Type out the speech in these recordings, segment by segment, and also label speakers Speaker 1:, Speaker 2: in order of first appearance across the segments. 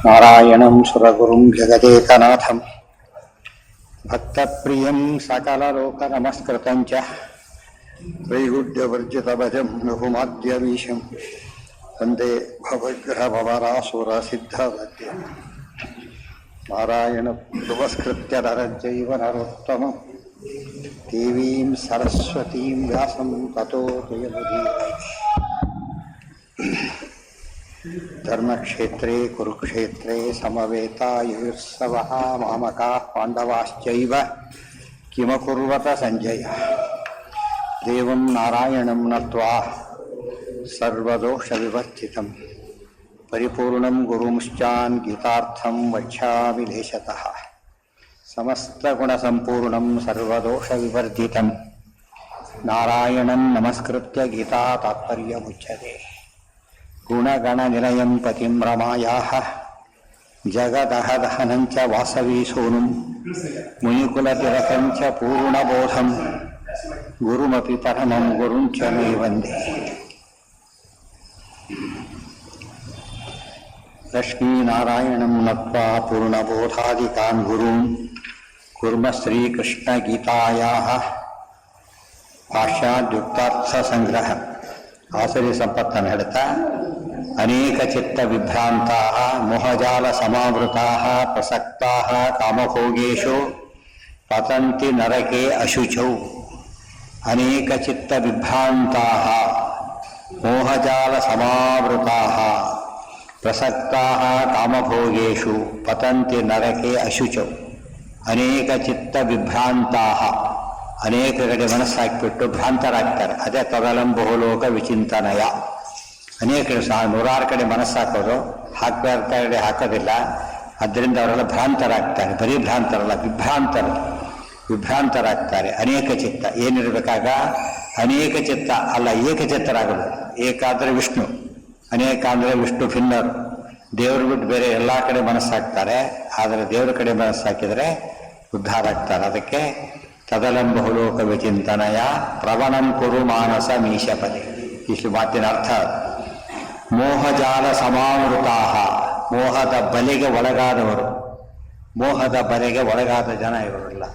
Speaker 1: ನಾರಾಯಣಂ ಸುರಗುರುಂ ಜಗದೇಕನಾಥಂ ಭಕ್ತಪ್ರಿಯಂ ಸಕಲಲೋಕನಮಸ್ಕೃತಂ ಚ ತ್ರೈಗುಡ್ಯವರ್ಜಿತಭಜಂ ರಘುಮಾದ್ಯವೀಶಂ ವಂದೇ ಭವಗ್ರಹಭವರಾಸುರಸಿದ್ಧವದ್ಯಂ ನಾರಾಯಣ ನಮಸ್ಕೃತ್ಯ ನರಂ ನರೋತ್ತಮಂ ದೇವೀಂ ಸರಸ್ವತೀಂ ವ್ಯಾಸಂ ತತೋ ಜಯಮುದೀರಯೇ. ಧರ್ಮಕ್ಷೇತ್ರೇ ಕುರುಕ್ಷೇತ್ರೇ ಸಮವೇತಾಯುರ್ಸವಃ ಮಾಮಕಾಃ ಪಾಂಡವಾಶ್ಚೈವ ಕಿಮಕುರ್ವತ ಸಂಜಯ. ದೇವಂ ನಾರಾಯಣಂ ನತ್ವಾ ಸರ್ವದೋಷವಿವರ್ಜಿತಂ ಪರಿಪೂರ್ಣಂ ಗುರುಂಶ್ಚಾನ್ ಗೀತಾರ್ಥಂ ವಕ್ಷ್ಯಾಮಿ ದೇಶತಃ. ಸಮಸ್ತಗುಣಸಂಪೂರ್ಣಂ ಸರ್ವದೋಷವಿವರ್ಜಿತಂ ನಾರಾಯಣಂ ನಮಸ್ಕೃತ್ಯ ಗೀತಾ ತಾತ್ಪರ್ಯಮುಚ್ಯತೆ. ಗುಣಗಣನಿಲಯಂ ಪತಿಂ ರಮಾಯಾಃ ಜಗದಹದಹನಂಚ ವಾಸವೀಸೂನುಂ ಮುನಿಕುಲತಿಲಕಂಚ ಪೂರ್ಣಬೋಧಂ ಗುರುಮಪಿ ಪರಮಂ ಗುರುಂಚ ಮೇ ವಂದೇ. ಲಕ್ಷ್ಮೀನಾರಾಯಣಂ ನತ್ವಾ ಪೂರ್ಣಬೋಧಾದಿಕಾನ್ ಗುರುನ್ ಕುರ್ಮ ಶ್ರೀಕೃಷ್ಣಗೀತಾಯಾಃ ಭಾಷ್ಯಾದ್ಯುಕ್ತಾರ್ಥ ಸಂಗ್ರಹ. ಆಸರಿ ಸಂಪತ್ತನ್ನು ಹೇಳ್ತಾ ಅನೇಕ ಚಿತ್ತ ವಿಭ್ರಾಂತಾಃ ಮೋಹಜಾಲ ಸಮಾವೃತಾಃ ಪ್ರಸಕ್ತಾಃ ಕಾಮಭೋಗೇಷು ಪತಂತಿ ನರಕೆ ಅಶುಚೌ. ಅನೇಕ ಚಿತ್ತ ವಿಭ್ರಾಂತಾಃ ಮೋಹಜಾಲ ಸಮಾವೃತಾಃ ಪ್ರಸಕ್ತಾಃ ಕಾಮಭೋಗೇಷು ಪತಂತಿ ನರಕೆ ಅಶುಚೌ. ಅನೇಕ ಚಿತ್ತ ವಿಭ್ರಾಂತಾಃ ಅನೇಕ ಕಡೆ ಮನಸ್ಸಾಕಿಬಿಟ್ಟು ಭ್ರಾಂತರಾಗ್ತಾರೆ. ಅದೇ ತದಲಂ ಬಹುಲೋಕ ವಿಚಿಂತನಯ. ಅನೇಕ ನೂರಾರು ಕಡೆ ಮನಸ್ಸಾಕೋದು, ಹಾಕಬೇಕಾದ ಕಡೆ ಹಾಕೋದಿಲ್ಲ. ಅದರಿಂದ ಅವರೆಲ್ಲ ಭ್ರಾಂತರಾಗ್ತಾರೆ. ಬರೀ ಭ್ರಾಂತರಲ್ಲ, ವಿಭ್ರಾಂತರಾಗ್ತಾರೆ. ಅನೇಕ ಚಿತ್ತ ಏನಿರಬೇಕಾಗ ಅನೇಕ ಚಿತ್ತ ಅಲ್ಲ, ಏಕಚಿತ್ತರಾಗಬೇಕು. ಏಕ ಅಂದರೆ ವಿಷ್ಣು, ಅನೇಕ ಅಂದರೆ ವಿಷ್ಣು ಭಿನ್ನರು. ದೇವರು ಬಿಟ್ಟು ಬೇರೆ ಎಲ್ಲ ಕಡೆ ಮನಸ್ಸಾಕ್ತಾರೆ. ಆದರೆ ದೇವರ ಕಡೆ ಮನಸ್ಸಾಕಿದರೆ ಉದ್ಧಾರ ಆಗ್ತಾರೆ. ಅದಕ್ಕೆ ತದಲಂ ಬಹುಲೋಕ ವಿಚಿಂತನಯ ಪ್ರವಣಂ ಕುರು ಮಾನಸ ಮೀಶಪದೆ. ಇಷ್ಟು ಮಾತಿನ ಅರ್ಥ. ಮೋಹಜಾಲ ಸಮಾವೃತಾಃ ಮೋಹದ ಬಲೆಗೆ ಒಳಗಾದವರು, ಮೋಹದ ಬಲೆಗೆ ಒಳಗಾದ ಜನ ಇವರೆಲ್ಲ.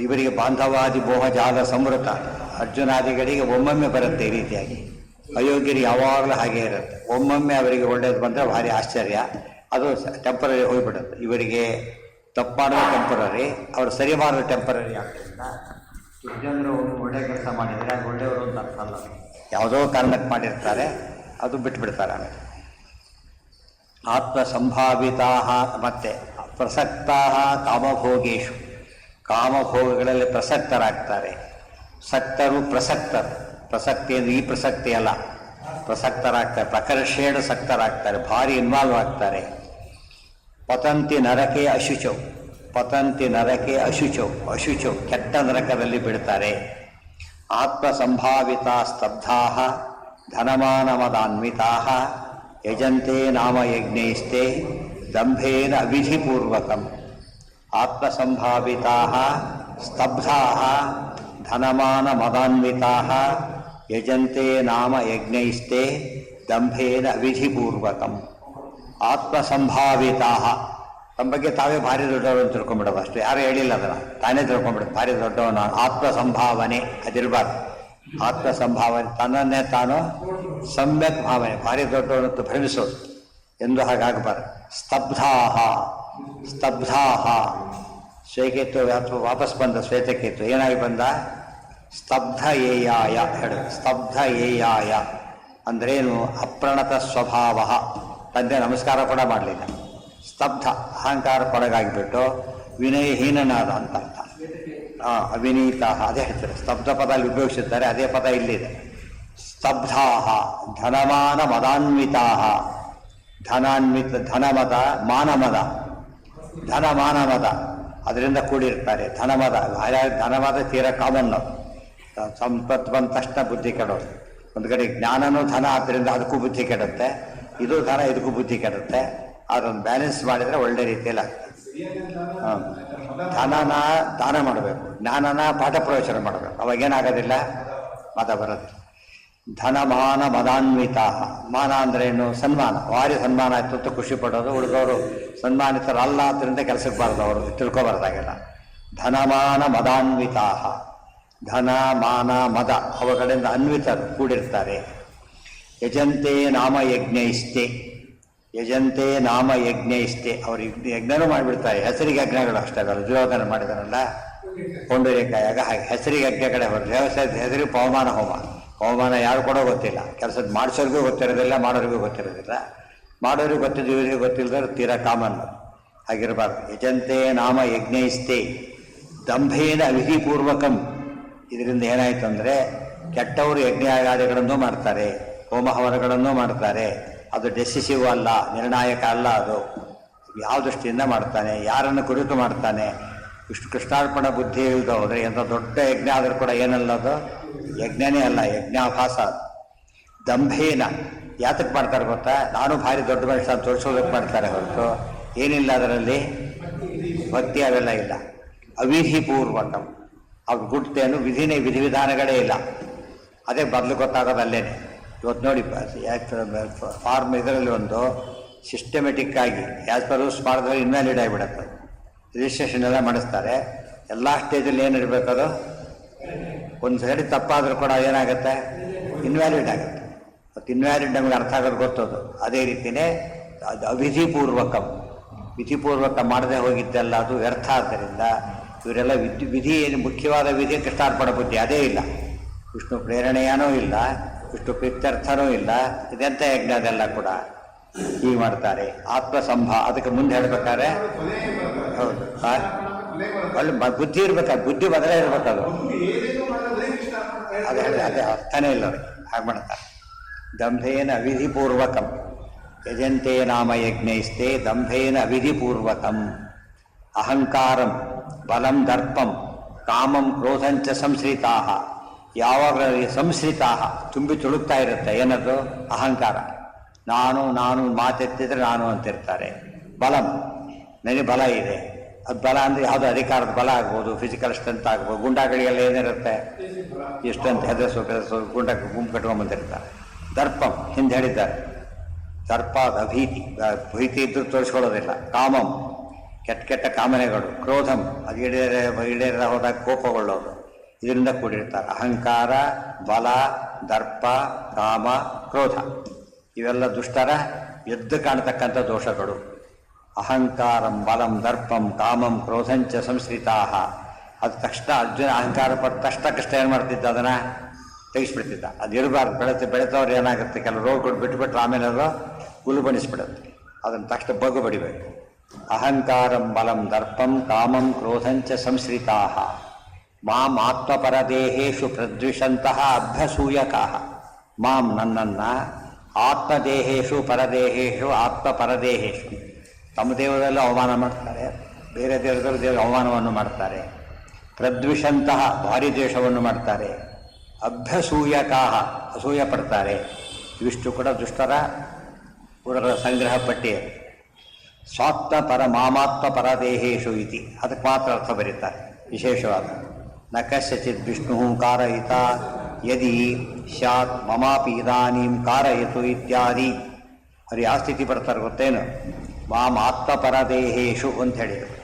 Speaker 1: ಇವರಿಗೆ ಬಾಂಧವಾದಿ ಮೋಹಜಾಲ ಸಂವೃತ. ಅರ್ಜುನಾದಿಗಳಿಗೆ ಒಮ್ಮೊಮ್ಮೆ ಬರುತ್ತೆ ಈ ರೀತಿಯಾಗಿ. ಅಯೋಗ್ಯರಿಗೆ ಯಾವಾಗಲೂ ಹಾಗೆ ಇರುತ್ತೆ. ಒಮ್ಮೊಮ್ಮೆ ಅವರಿಗೆ ಒಳ್ಳೇದು ಬಂದರೆ ಭಾರಿ ಆಶ್ಚರ್ಯ. ಅದು ಟೆಂಪರರಿ ಹೋಗ್ಬಿಡುತ್ತೆ. ಇವರಿಗೆ ತಪ್ಪು ಮಾಡೋದು ಟೆಂಪರರಿ, ಅವರು ಸರಿ ಮಾಡೋದು ಟೆಂಪರರಿ. ಆದ್ದರಿಂದ ದುರ್ಜನರು ಒಳ್ಳೆ ಕೆಲಸ ಮಾಡಿದರೆ ಅದು ಒಳ್ಳೆಯವರು ಅಂತ ಅರ್ಥ ಅಲ್ಲ. ಯಾವುದೋ ಕಾರಣಕ್ಕೆ ಮಾಡಿರ್ತಾರೆ, ಅದು ಬಿಟ್ಬಿಡ್ತಾರೆ. ಆಮೇಲೆ ಆತ್ಮಸಂಭಾವಿತಾ ಮತ್ತೆ ಪ್ರಸಕ್ತಾ ಕಾಮಭೋಗೇಶು, ಕಾಮಭೋಗಗಳಲ್ಲಿ ಪ್ರಸಕ್ತರಾಗ್ತಾರೆ. ಸಕ್ತರು ಪ್ರಸಕ್ತರು. ಪ್ರಸಕ್ತಿ ಅಂದರೆ ಈ ಪ್ರಸಕ್ತಿ ಅಲ್ಲ, ಪ್ರಸಕ್ತರಾಗ್ತಾರೆ. ಪ್ರಕರ್ಷೇಣ ಸಕ್ತರಾಗ್ತಾರೆ, ಭಾರಿ ಇನ್ವಾಲ್ವ್ ಆಗ್ತಾರೆ. ಪತಂತಿ ನರಕೆ ಅಶುಚೌ, ಪತಂತಿ ನರಕೆ ಅಶುಚೌ, ಅಶುಚೌ ಕೆಟ್ಟ ನರಕದಲ್ಲಿ ಬಿಡ್ತಾರೆ. ಆತ್ಮಸಂಭಾವಿತಾ ಸ್ತಬ್ಧಾ ಧನಮಾನಮದಾನ್ವಿತಾ ಯಜಂತೆ ನಾಮ ಯಜ್ಞೈಸ್ತೆ ದಂಭೇನ ಅವಿಧಿಪೂರ್ವಕಂ. ಆತ್ಮಸಂಭಾವಿತಾ ಸ್ತಬ್ಧಾ ಧನಮಾನಮದಾನ್ವಿತಾ ಯಜಂತೆ ನಾಮ ಯಜ್ಞೈಸ್ತೆ ದಂಭೇನ ಅವಿಧಿಪೂರ್ವಕಂ. ಆತ್ಮಸಂಭಾವಿತಾ, ತಮ್ಮ ಬಗ್ಗೆ ತಾವೇ ಭಾರಿ ದೊಡ್ಡವರು ಅಂತ ತಿಳ್ಕೊಂಬಿಡೋದು ಅಷ್ಟೇ. ಯಾರು ಹೇಳಿಲ್ಲ ಅದನ್ನು, ತಾನೇ ತಿಳ್ಕೊಂಬಿಡೋದು ಭಾರಿ ದೊಡ್ಡವನು. ಆತ್ಮಸಂಭಾವನೆ ಅದಿರಬಾರ್ದು. ಆತ್ಮಸಂಭಾವನೆ ತನ್ನನ್ನೇ ತಾನು ಸಮ್ಯಕ್ ಭಾವನೆ, ಭಾರಿ ದೊಡ್ಡವನಂತ ಭ್ರಮಿಸೋದು ಎಂದು ಹಾಗಾಗಬಾರ್ದು. ಸ್ತಬ್ಧಾ ಶ್ವೇತಕೇತು ಅಥವಾ ವಾಪಸ್ ಬಂದ ಶ್ವೇತಕೇತು ಏನಾಗಿ ಬಂದ? ಸ್ತಬ್ಧ ಏಯಾಯ ಹೇಳೋದು. ಸ್ತಬ್ಧ ಏಯಾಯ ಅಂದ್ರೇನು? ಅಪ್ರಣತ ಸ್ವಭಾವ. ತಂದೆ ನಮಸ್ಕಾರ ಕೂಡ ಮಾಡಲಿಲ್ಲ. ಸ್ತಬ್ಧ ಅಹಂಕಾರಕ್ಕೊಳಗಾಗಿಬಿಟ್ಟು ವಿನಯಹೀನನಾದ ಅಂತ ಅರ್ಥ. ಅವಿನೀತ ಅದೇ ಹೇಳ್ತಾರೆ. ಸ್ತಬ್ಧ ಪದ ಅಲ್ಲಿ ಉಪಯೋಗಿಸಿದ್ದಾರೆ, ಅದೇ ಪದ ಇಲ್ಲಿದೆ. ಸ್ತಬ್ಧಾ ಧನಮಾನ ಮದಾನ್ವಿತಾ, ಧನಾನ್ವಿತ ಧನಮದ ಮಾನಮದ, ಧನಮಾನಮದ ಅದರಿಂದ ಕೂಡಿರ್ತಾರೆ. ಧನಮದ ಧನಮದ ತೀರ ಕಾಮನ್ನು. ಸಂಪತ್ತು ಬಂದ ತಕ್ಷಣ ಬುದ್ಧಿ ಕೆಡೋದು. ಒಂದು ಕಡೆ ಜ್ಞಾನನೂ ಧನ, ಆದ್ದರಿಂದ ಅದಕ್ಕೂ ಬುದ್ಧಿ ಕೆಡುತ್ತೆ. ಇದು ಧನ, ಇದಕ್ಕೂ ಬುದ್ಧಿ ಕೆಡುತ್ತೆ. ಅದೊಂದು ಬ್ಯಾಲೆನ್ಸ್ ಮಾಡಿದರೆ ಒಳ್ಳೆ ರೀತಿಯಲ್ಲಿ ಆಗ್ತದೆ. ಧನನ ದಾನ ಮಾಡಬೇಕು, ಜ್ಞಾನನ ಪಾಠ ಪ್ರವಚನ ಮಾಡಬೇಕು. ಅವಾಗೇನಾಗೋದಿಲ್ಲ, ಮತ ಬರೋದಿಲ್ಲ. ಧನಮಾನ ಮದಾನ್ವಿತ. ಮಾನ ಅಂದ್ರೇನು? ಸನ್ಮಾನ. ಭಾರಿ ಸನ್ಮಾನ ಆಯ್ತು ಅಂತ ಖುಷಿ ಪಡೋದು. ಉಳಿದವರು ಸನ್ಮಾನಿತರಲ್ಲ ಅದರಿಂದ ಕೆಲಸಕ್ಕೆ ಬಾರ್ದು, ಅವರು ತಿಳ್ಕೊಬಾರ್ದಾಗೆಲ್ಲ. ಧನಮಾನ ಮದಾನ್ವಿತ. ಧನ ಮಾನ ಮದ ಅವುಗಳಿಂದ ಅನ್ವಿತರು ಕೂಡಿರ್ತಾರೆ. ಯಜಂತೆ ನಾಮ ಯಜ್ಞೈಸ್ತೆ. ಯಜಂತೆ ನಾಮ ಯಜ್ಞೈಸ್ತೆ. ಅವರು ಯಜ್ಞನೂ ಮಾಡಿಬಿಡ್ತಾರೆ. ಹೆಸರಿಗೆ ಯಜ್ಞಗಳು ಅಷ್ಟೇ ಅಲ್ಲ. ದುರ್ಯೋಧನ ಮಾಡಿದಾರಲ್ಲ ಪೌಂಡರಿಕಾಯಾಗ ಹಾಗೆ ಹೆಸರಿಗೆ ಯಜ್ಞ ಕಡೆ ಹೊರತು ವ್ಯವಸಾಯದ ಹೆಸರಿಗೆ ಪವಮಾನ ಹೋಮ. ಪವಮಾನ ಯಾರು ಕೊಡೋ ಗೊತ್ತಿಲ್ಲ. ಕೆಲಸದ ಮಾಡಿಸೋರಿಗೂ ಗೊತ್ತಿರೋದಿಲ್ಲ, ಮಾಡೋರಿಗೂ ಗೊತ್ತಿರೋದಿಲ್ಲ. ಮಾಡೋರಿಗೆ ಗೊತ್ತಿದ್ದು ಇವರಿಗೆ ಗೊತ್ತಿಲ್ಲದ್ರೆ ತೀರಾ ಕಾಮನ್. ಹಾಗಿರಬಾರ್ದು. ಯಜಂತೆ ನಾಮ ಯಜ್ಞೈಸ್ತೆ ದಂಭೇನ ವಿಧಿಪೂರ್ವಕಂ. ಇದರಿಂದ ಏನಾಯಿತು ಅಂದರೆ ಕೆಟ್ಟವರು ಯಜ್ಞಯಾಗಾದಿಗಳನ್ನು ಮಾಡ್ತಾರೆ, ಹೋಮ ಹವನಗಳನ್ನು ಮಾಡ್ತಾರೆ. ಅದು ಡೆಸಿಸಿವ್ ಅಲ್ಲ, ನಿರ್ಣಾಯಕ ಅಲ್ಲ. ಅದು ಯಾವ ದೃಷ್ಟಿಯಿಂದ ಮಾಡ್ತಾನೆ, ಯಾರನ್ನು ಕುರಿತು ಮಾಡ್ತಾನೆ. ಇಷ್ಟು ಕೃಷ್ಣಾರ್ಪಣ ಬುದ್ಧಿ ಇಲ್ಲದೆ ಹೋದರೆ ಎಂಥ ದೊಡ್ಡ ಯಜ್ಞ ಆದರೂ ಕೂಡ ಏನಲ್ಲ, ಅದು ಯಜ್ಞನೇ ಅಲ್ಲ, ಯಜ್ಞಾಭಾಸ. ದಂಭೇನ ಯಾತಕ್ಕೆ ಮಾಡ್ತಾರೆ ಗೊತ್ತಾ? ನಾನು ಭಾರಿ ದೊಡ್ಡ ಮನುಷ್ಯ ತೋರಿಸೋದಕ್ಕೆ ಮಾಡ್ತಾರೆ ಹೊರತು ಏನಿಲ್ಲ ಅದರಲ್ಲಿ, ಭಕ್ತಿ ಅವೆಲ್ಲ ಇಲ್ಲ. ಅವಿಧಿಪೂರ್ವಕಂ. ಅವ್ರು ಗುಡ್ತೇನು ವಿಧಿನೇ, ವಿಧಿವಿಧಾನಗಳೇ ಇಲ್ಲ. ಅದೇ ಬದಲು ಗೊತ್ತಾಗೋದಲ್ಲೇನೆ. ಇವತ್ತು ನೋಡಿ ಫಾರ್ಮ್ ಇದರಲ್ಲಿ ಒಂದು ಸಿಸ್ಟಮೆಟಿಕ್ ಆಗಿ ಆ್ಯಸ್ ಪರ್ ರೂಲ್ಸ್ ಮಾಡಿದ್ರೆ ಇನ್ವ್ಯಾಲಿಡ್ ಆಗಿಬಿಡುತ್ತೆ. ರಿಜಿಸ್ಟ್ರೇಷನ್ ಎಲ್ಲ ಮಾಡಿಸ್ತಾರೆ. ಎಲ್ಲ ಸ್ಟೇಜಲ್ಲಿ ಏನಿರಬೇಕದು, ಒಂದು ಸರಿ ತಪ್ಪಾದರೂ ಕೂಡ ಏನಾಗುತ್ತೆ, ಇನ್ವ್ಯಾಲಿಡ್ ಆಗುತ್ತೆ. ಮತ್ತು ಇನ್ವ್ಯಾಲಿಡ್ ನಮಗೆ ಅರ್ಥ ಆಗೋದು ಗೊತ್ತದು. ಅದೇ ರೀತಿಯೇ ಅದು ಅವಿಧಿಪೂರ್ವಕಂ. ವಿಧಿಪೂರ್ವಕ ಮಾಡದೆ ಹೋಗಿದ್ದೆಲ್ಲ ಅದು ವ್ಯರ್ಥ. ಆದ್ದರಿಂದ ಇವರೆಲ್ಲ ವಿಧಿ ಏನು ಮುಖ್ಯವಾದ ವಿಧಿ ಕೃಷ್ಣಾರ್ಪಣ ಬುದ್ಧಿ ಅದೇ ಇಲ್ಲ. ವಿಷ್ಣು ಪ್ರೇರಣೆಯನೂ ಇಲ್ಲ, ವಿಷ್ಣು ಪ್ರೀತ್ಯರ್ಥನೂ ಇಲ್ಲ. ಇದೆಂಥ ಯಜ್ಞ ಅದೆಲ್ಲ ಕೂಡ ಹೀಗೆ ಮಾಡ್ತಾರೆ. ಆತ್ಮಸಂಭಾ ಅದಕ್ಕೆ ಮುಂದೆ ಹೇಳ್ಬೇಕಾದ್ರೆ ಹೌದು ಅಲ್ಲಿ ಬುದ್ಧಿ ಇರ್ಬೇಕಾದ್ರೆ ಬುದ್ಧಿ ಬದಲೇ ಇರ್ಬೇಕದು. ಅದೇ ಅದೇ ಅರ್ಥನೇ ಇಲ್ಲ ಅವ್ರಿಗೆ. ಹಾಗೆ ಮಾಡ್ತಾರೆ. ದಂಭೇನ ಅವಿಧಿಪೂರ್ವಕಂ. ಯಜಂತೆ ನಾಮ ಯಜ್ಞೈಸ್ತೆ ದಂಭೇನ ಅವಿಧಿಪೂರ್ವಕಂ. ಅಹಂಕಾರಂ ಬಲಂ ದರ್ಪಂ ಕಾಮಂ ಕ್ರೋಧಂಚ ಸಂಶ್ರಿತಾ. ಯಾವಾಗ ಸಂಶ್ರಿತಾ ತುಂಬಿ ತುಳುಕ್ತಾ ಇರುತ್ತೆ ಏನದು ಅಹಂಕಾರ. ನಾನು ನಾನು ಮಾತೆತ್ತಿದ್ರೆ ನಾನು ಅಂತಿರ್ತಾರೆ. ಬಲಂ ನನಗೆ ಬಲ ಇದೆ. ಅದು ಬಲ ಅಂದರೆ ಯಾವುದೋ ಅಧಿಕಾರದ ಬಲ ಆಗ್ಬೋದು, ಫಿಸಿಕಲ್ ಸ್ಟ್ರೆಂತ್ ಆಗ್ಬೋದು. ಗುಂಡಾಗಳಿಗೆಲ್ಲ ಏನಿರುತ್ತೆ, ಎಷ್ಟಂತ ಹೆದರ್ಸು ಗುಂಡು ಕಟ್ಕೊಂಡ್ಬಂದಿರ್ತಾರೆ. ದರ್ಪಂ ಹಿಂದೆ ಹೇಳಿದ್ದಾರೆ. ದರ್ಪ ಅಭೀತಿ, ಭೀತಿ ಇದ್ದರೂ ತೋರಿಸ್ಕೊಳ್ಳೋದಿಲ್ಲ. ಕಾಮಂ ಕೆಟ್ಟ ಕೆಟ್ಟ ಕಾಮನೆಗಳು. ಕ್ರೋಧಂ ಅದು ಈಡೇರ ಹೋದಾಗ ಕೋಪಗೊಳ್ಳೋದು. ಇದರಿಂದ ಕೂಡಿರ್ತಾರೆ. ಅಹಂಕಾರ, ಬಲ, ದರ್ಪ, ಕಾಮ, ಕ್ರೋಧ ಇವೆಲ್ಲ ದುಷ್ಟರ ಎದ್ದು ಕಾಣತಕ್ಕಂಥ ದೋಷಗಳು. ಅಹಂಕಾರಂ ಬಲಂ ದರ್ಪಂ ಕಾಮಂ ಕ್ರೋಧಂಚ ಸಂಶ್ರಿತಾ. ಅದು ತಕ್ಷಣ ಅರ್ಜುನ ಅಹಂಕಾರ ಪಟ್ಟ ತಕ್ಷಣ ಏನು ಮಾಡ್ತಿದ್ದ, ಅದನ್ನು ತೆಗಿಸ್ಬಿಡ್ತಿದ್ದ. ಅದು ಇರಬಾರ್ದು. ಬೆಳೆದವ್ರು ಏನಾಗುತ್ತೆ, ಕೆಲವು ರೋಗಗಳು ಬಿಟ್ಟುಬಿಟ್ರೆ ಆಮೇಲೆ ಅದು ಗುಲ್ಬಣಿಸ್ಬಿಡುತ್ತೆ. ಅದನ್ನು ತಕ್ಷಣ ಬಗ್ಗು ಬಡಿಬೇಕು. ಅಹಂಕಾರಂ ಬಲಂ ದರ್ಪಂ ಕಾಮಂ ಕ್ರೋಧಂಚ ಸಂಶ್ರಿತಾ. ಮಾಂ ಆತ್ಮಪರದೇಹೇಶು ಪ್ರದ್ವಿಷಂತಹ ಅಭ್ಯಸೂಯಕಾ. ಮಾಂ ನನ್ನನ್ನು ಆತ್ಮದೇಹೇಶು ಪರದೇಹೇಶು ಆತ್ಮಪರದೇಹೇಶು ತಮ್ಮ ದೇವರೆಲ್ಲ ಅವಮಾನ ಮಾಡ್ತಾರೆ, ಬೇರೆ ದೇವರಲ್ಲಿ ಅವಮಾನವನ್ನು ಮಾಡ್ತಾರೆ. ಪ್ರದ್ವಿಷಂತಹ ಭಾರಿ ದ್ವೇಷವನ್ನು ಮಾಡ್ತಾರೆ. ಅಭ್ಯಸೂಯಕಾ ಅಸೂಯ ಪಡ್ತಾರೆ. ಇವಿಷ್ಟು ಕೂಡ ದುಷ್ಟರ ಸಂಗ್ರಹ ಪಟ್ಟಿ. ಸ್ವಾತ್ಮಪರ ಮಾಮಾತ್ಮ ಪರದೇಹೇಶು ಇತಿ ಅದಕ್ಕೆ ಮಾತ್ರ ಅರ್ಥ ಬರೀತಾರೆ ವಿಶೇಷವಾದ. ನ ಕಸ್ಯಚಿತ್ ವಿಷ್ಣು ಕಾರಯಿತ ಯದಿ ಸ್ಯಾತ್ ಮಮಾಪಿ ಇದಾನೀಂ ಕಾರಯಿತು ಇತ್ಯಾದಿ. ಅವ್ರು ಯಾವ ಸ್ಥಿತಿ ಬರ್ತಾರೆ ಗೊತ್ತೇನು? ಮಾಂ ಆತ್ಮಪರದೇಹೇಶು ಅಂತ ಹೇಳಿದರು.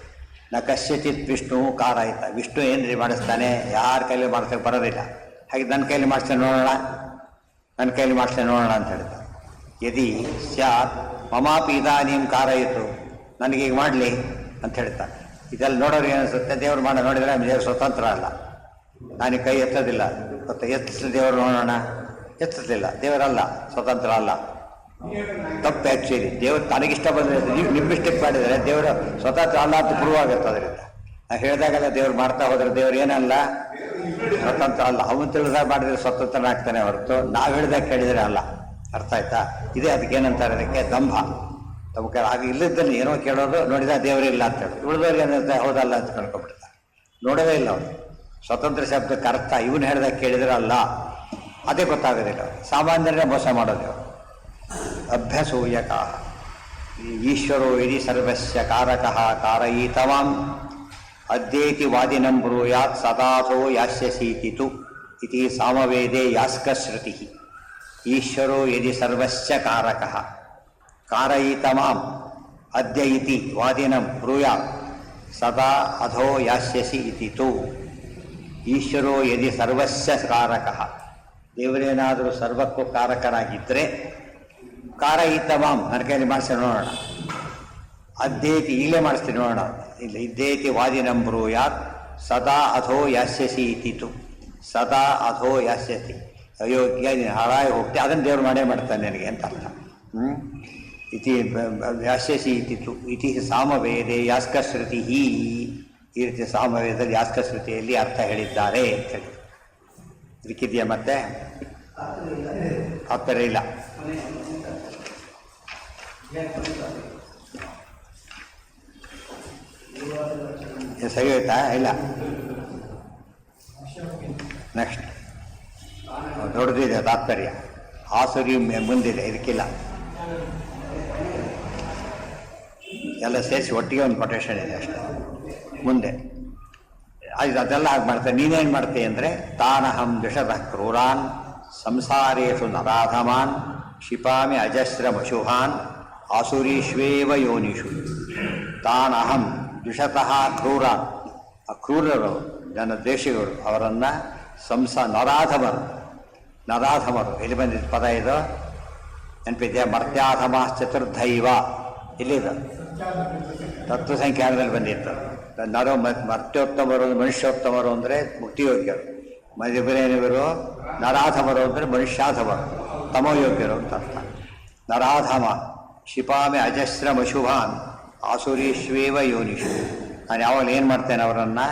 Speaker 1: ನ ಕಸ್ಯಚಿತ್ ವಿಷ್ಣು ಕಾರಯಿತ. ವಿಷ್ಣು ಏನ್ರಿ ಮಾಡಿಸ್ತಾನೆ, ಯಾರ ಕೈಲಿ ಮಾಡ್ತೇವೆ ಬರೋದಿಲ್ಲ. ಹಾಗೆ ನನ್ನ ಕೈಲಿ ಮಾಡಿಸ್ತೇನೆ ನೋಡೋಣ, ನನ್ನ ಕೈಲಿ ಮಾಡಿಸ್ತೇನೆ ನೋಡೋಣ ಅಂತ ಹೇಳ್ತಾರೆ. ಯದಿ ಸ್ಯಾತ್ ಮಮಾಪಿ ಇದಾನೀಂ ಕಾರಯಿತು, ನನಗೀಗ ಮಾಡಲಿ ಅಂತ ಹೇಳ್ತಾರೆ. ಇದೆಲ್ಲ ನೋಡೋರಿಗೆ ಏನಿಸುತ್ತೆ, ದೇವರು ಮಾಡೋ ನೋಡಿದರೆ ದೇವರು ಸ್ವತಂತ್ರ ಅಲ್ಲ. ನಾನು ಕೈ ಎತ್ತೋದಿಲ್ಲ, ಗೊತ್ತಾ? ಎತ್ತಿಸಿದ ದೇವರು ನೋಡೋಣ, ಎತ್ತಲಿಲ್ಲ, ದೇವರಲ್ಲ, ಸ್ವತಂತ್ರ ಅಲ್ಲ. ತಪ್ಪು ಆ್ಯಕ್ಚುಲಿ. ದೇವರು ತನಗಿಷ್ಟ ಬಂದರೆ, ನೀವು ನಿಮ್ಮಿಷ್ಟಕ್ಕೆ ಮಾಡಿದರೆ ದೇವರು ಸ್ವತಂತ್ರ ಅಲ್ಲ ಅಂತ ಪ್ರೂವ್ ಆಗುತ್ತೆ. ಅದರಿಂದ ನಾವು ಹೇಳಿದಾಗೆಲ್ಲ ದೇವ್ರು ಮಾಡ್ತಾ ಹೋದ್ರೆ ದೇವ್ರು ಏನಲ್ಲ, ಸ್ವತಂತ್ರ ಅಲ್ಲ. ಅವನು ತಿಳಿದಾಗ ಮಾಡಿದರೆ ಸ್ವತಂತ್ರನಾಗ್ತಾನೆ ಹೊರತು ನಾವು ಹೇಳಿದಾಗ ಕೇಳಿದರೆ ಅಲ್ಲ. ಅರ್ಥ ಆಯ್ತಾ? ಇದೇ ಅದಕ್ಕೆ ಏನಂತಾರೆ, ಅದಕ್ಕೆ ದಂಭ. ನಮಗೆ ಆಗ ಇಲ್ಲದಲ್ಲಿ ಏನೋ ಕೇಳೋದು, ನೋಡಿದ ದೇವರಿಲ್ಲ ಅಂತ ಹೇಳಿ ಉಳಿದವ್ರಿಗೆ ಏನಿರುತ್ತೆ, ಹೌದಲ್ಲ ಅಂತ ಕಳ್ಕೊಬಿಡ್ತಾರೆ. ನೋಡೋದೇ ಇಲ್ಲ ಅವರು. ಸ್ವತಂತ್ರ ಶಬ್ದಕ್ಕೆ ಅರ್ಥ ಇವನು ಹೇಳಿದಾಗ ಕೇಳಿದ್ರೆ ಅಲ್ಲ, ಅದೇ ಗೊತ್ತಾಗೋದಿಲ್ಲ. ಸಾಮಾನ್ಯರೇ ಮೋಸ ಮಾಡೋದು ಅವರು. ಅಭ್ಯಸೂಯಕ ಈಶ್ವರೋ ಯದಿ ಸರ್ವಸ್ಯ ಕಾರಕಃ ಕಾರಯೀತವಾಂ ಅದ್ಯೇತಿ ವಾದಿನಂ ಬ್ರೂಯಾತ್ ಸದಾಥೋ ಯಾಸ್ಯಸೀತಿತು ಇತಿ ಸಾಮವೇದೇ ಯಾಸ್ಕ ಶ್ರುತಿ. ಈಶ್ವರೋ ಯದಿ ಸರ್ವಸ್ಯ ಕಾರಕಃ ಕಾರಯಿತ ಮಾಂ ಅದ್ಯ ಇತಿ ವಾದಿನಂ ಬ್ರೂಯಾತ್ ಸದಾ ಅಧೋ ಯಾಸ್ಯಸಿ ಇತಿ ತು. ಈಶ್ವರೋ ಯದಿ ಸರ್ವಸ್ಯ ಕಾರಕಃ, ದೇವರೇನಾದರೂ ಸರ್ವಕ್ಕೂ ಕಾರಕರಾಗಿದ್ದರೆ ಕಾರಯಿತ ಮಾಂ, ನನ್ನ ಕೈಯಲ್ಲಿ ಮಾಡಿಸಿ ನೋಡೋಣ. ಅದ್ದೇತಿ, ಇಲ್ಲೇ ಮಾಡಿಸ್ತೀನಿ ನೋಡೋಣ. ಇಲ್ಲ, ಇದ್ದೇತಿ ವಾದಿನಂ ಬ್ರೂಯಾತ್ ಸದಾ ಅಧೋ ಯಾಸ್ಯಸಿ ಇತಿತು. ಸದಾ ಅಧೋ ಯಾಸ್ಯತಿ, ಅಯೋಗ್ಯ ನೀನು ಹಾಳಾಗಿ ಹೋಗ್ತೀವಿ, ಅದನ್ನು ದೇವರು ಮಾಡೇ ಮಾಡ್ತಾನೆ ನನಗೆ ಅಂತ ಅರ್ಥ. ಇತಿ ಯಾಸ್ಯಸಿ ಇತಿತು ಇತಿ ಸಾಮವೇದೆ ಯಾಸ್ಕಶ್ರುತಿ. ಈ ರೀತಿ ಸಾಮವೇದದಲ್ಲಿ ಯಾಸ್ಕಶ್ರುತಿಯಲ್ಲಿ ಅರ್ಥ ಹೇಳಿದ್ದಾರೆ ಅಂತ ಹೇಳಿ. ಇದಕ್ಕಿದೆಯಾ ಮತ್ತೆ ಆ ಥರ ಇಲ್ಲ. ಸರಿ ಹೋಯ್ತಾ? ಇಲ್ಲ, ನೆಕ್ಸ್ಟ್ ದೊಡ್ಡದಿದೆ ತಾತ್ಪರ್ಯ. ಆಸುರಿ ಮುಂದಿದೆ, ಇದಕ್ಕಿಲ್ಲ. ಎಲ್ಲ ಸೇರಿಸಿ ಒಟ್ಟಿಗೆ ಒಂದು ಕೊಟೇಶನ್ ಇದೆ ಅಷ್ಟೇ. ಮುಂದೆ ಅದೆಲ್ಲ ಹಾಗೆ ಮಾಡ್ತಾರೆ. ನೀನೇನು ಮಾಡ್ತೀಯ ಅಂದರೆ ತಾನಹಂ ದ್ವಿಷತಃ ಕ್ರೂರಾನ್ ಸಂಸಾರೇಷು ನರಾಧಮಾನ್ ಕ್ಷಿಪಾಮಿ ಅಜಸ್ರಮಶುಹಾನ್ ಆಸುರೀಶ್ವೇವ ಯೋನಿಷು. ತಾನಹಂ ದ್ವಿಷತಃ ಕ್ರೂರಾನ್, ಕ್ರೂರರು ನನ್ನ ದ್ವೇಷಿಗಳು, ಅವರನ್ನು ನರಾಧಮರು ಎಲ್ಲಿ ಬಂದಿದ್ದ ಪದ ಇದು ನೆನಪಿದ್ಯಾ? ಮರ್ತ್ಯಾಧಮಾಸ್ ಚತುರ್ಧೈವ, ಇಲ್ಲಿದು ತತ್ವ ಸಂಖ್ಯಾನದಲ್ಲಿ ಬಂದಿತ್ತು. ಮರ್ತ್ಯೋತ್ತಮರು ಮನುಷ್ಯೋತ್ತಮರು ಅಂದರೆ ಮುಕ್ತಿಯೋಗ್ಯರು, ಮದುವೆರೇನಿವರು ನರಾಧಮರು ಅಂದರೆ ಮನುಷ್ಯಾಧಮರು, ತಮೋಯೋಗ್ಯರು ಅಂತ ಅರ್ಥ. ನರಾಧಮ ಕ್ಷಿಪಾಮಿ ಅಜಸ್ರಮಶುಭಾನ್ ಆಸುರೀಶ್ವೇವ ಯೋನಿಷು. ನಾನು ಯಾವಾಗ ಏನು ಮಾಡ್ತೇನೆ ಅವರನ್ನು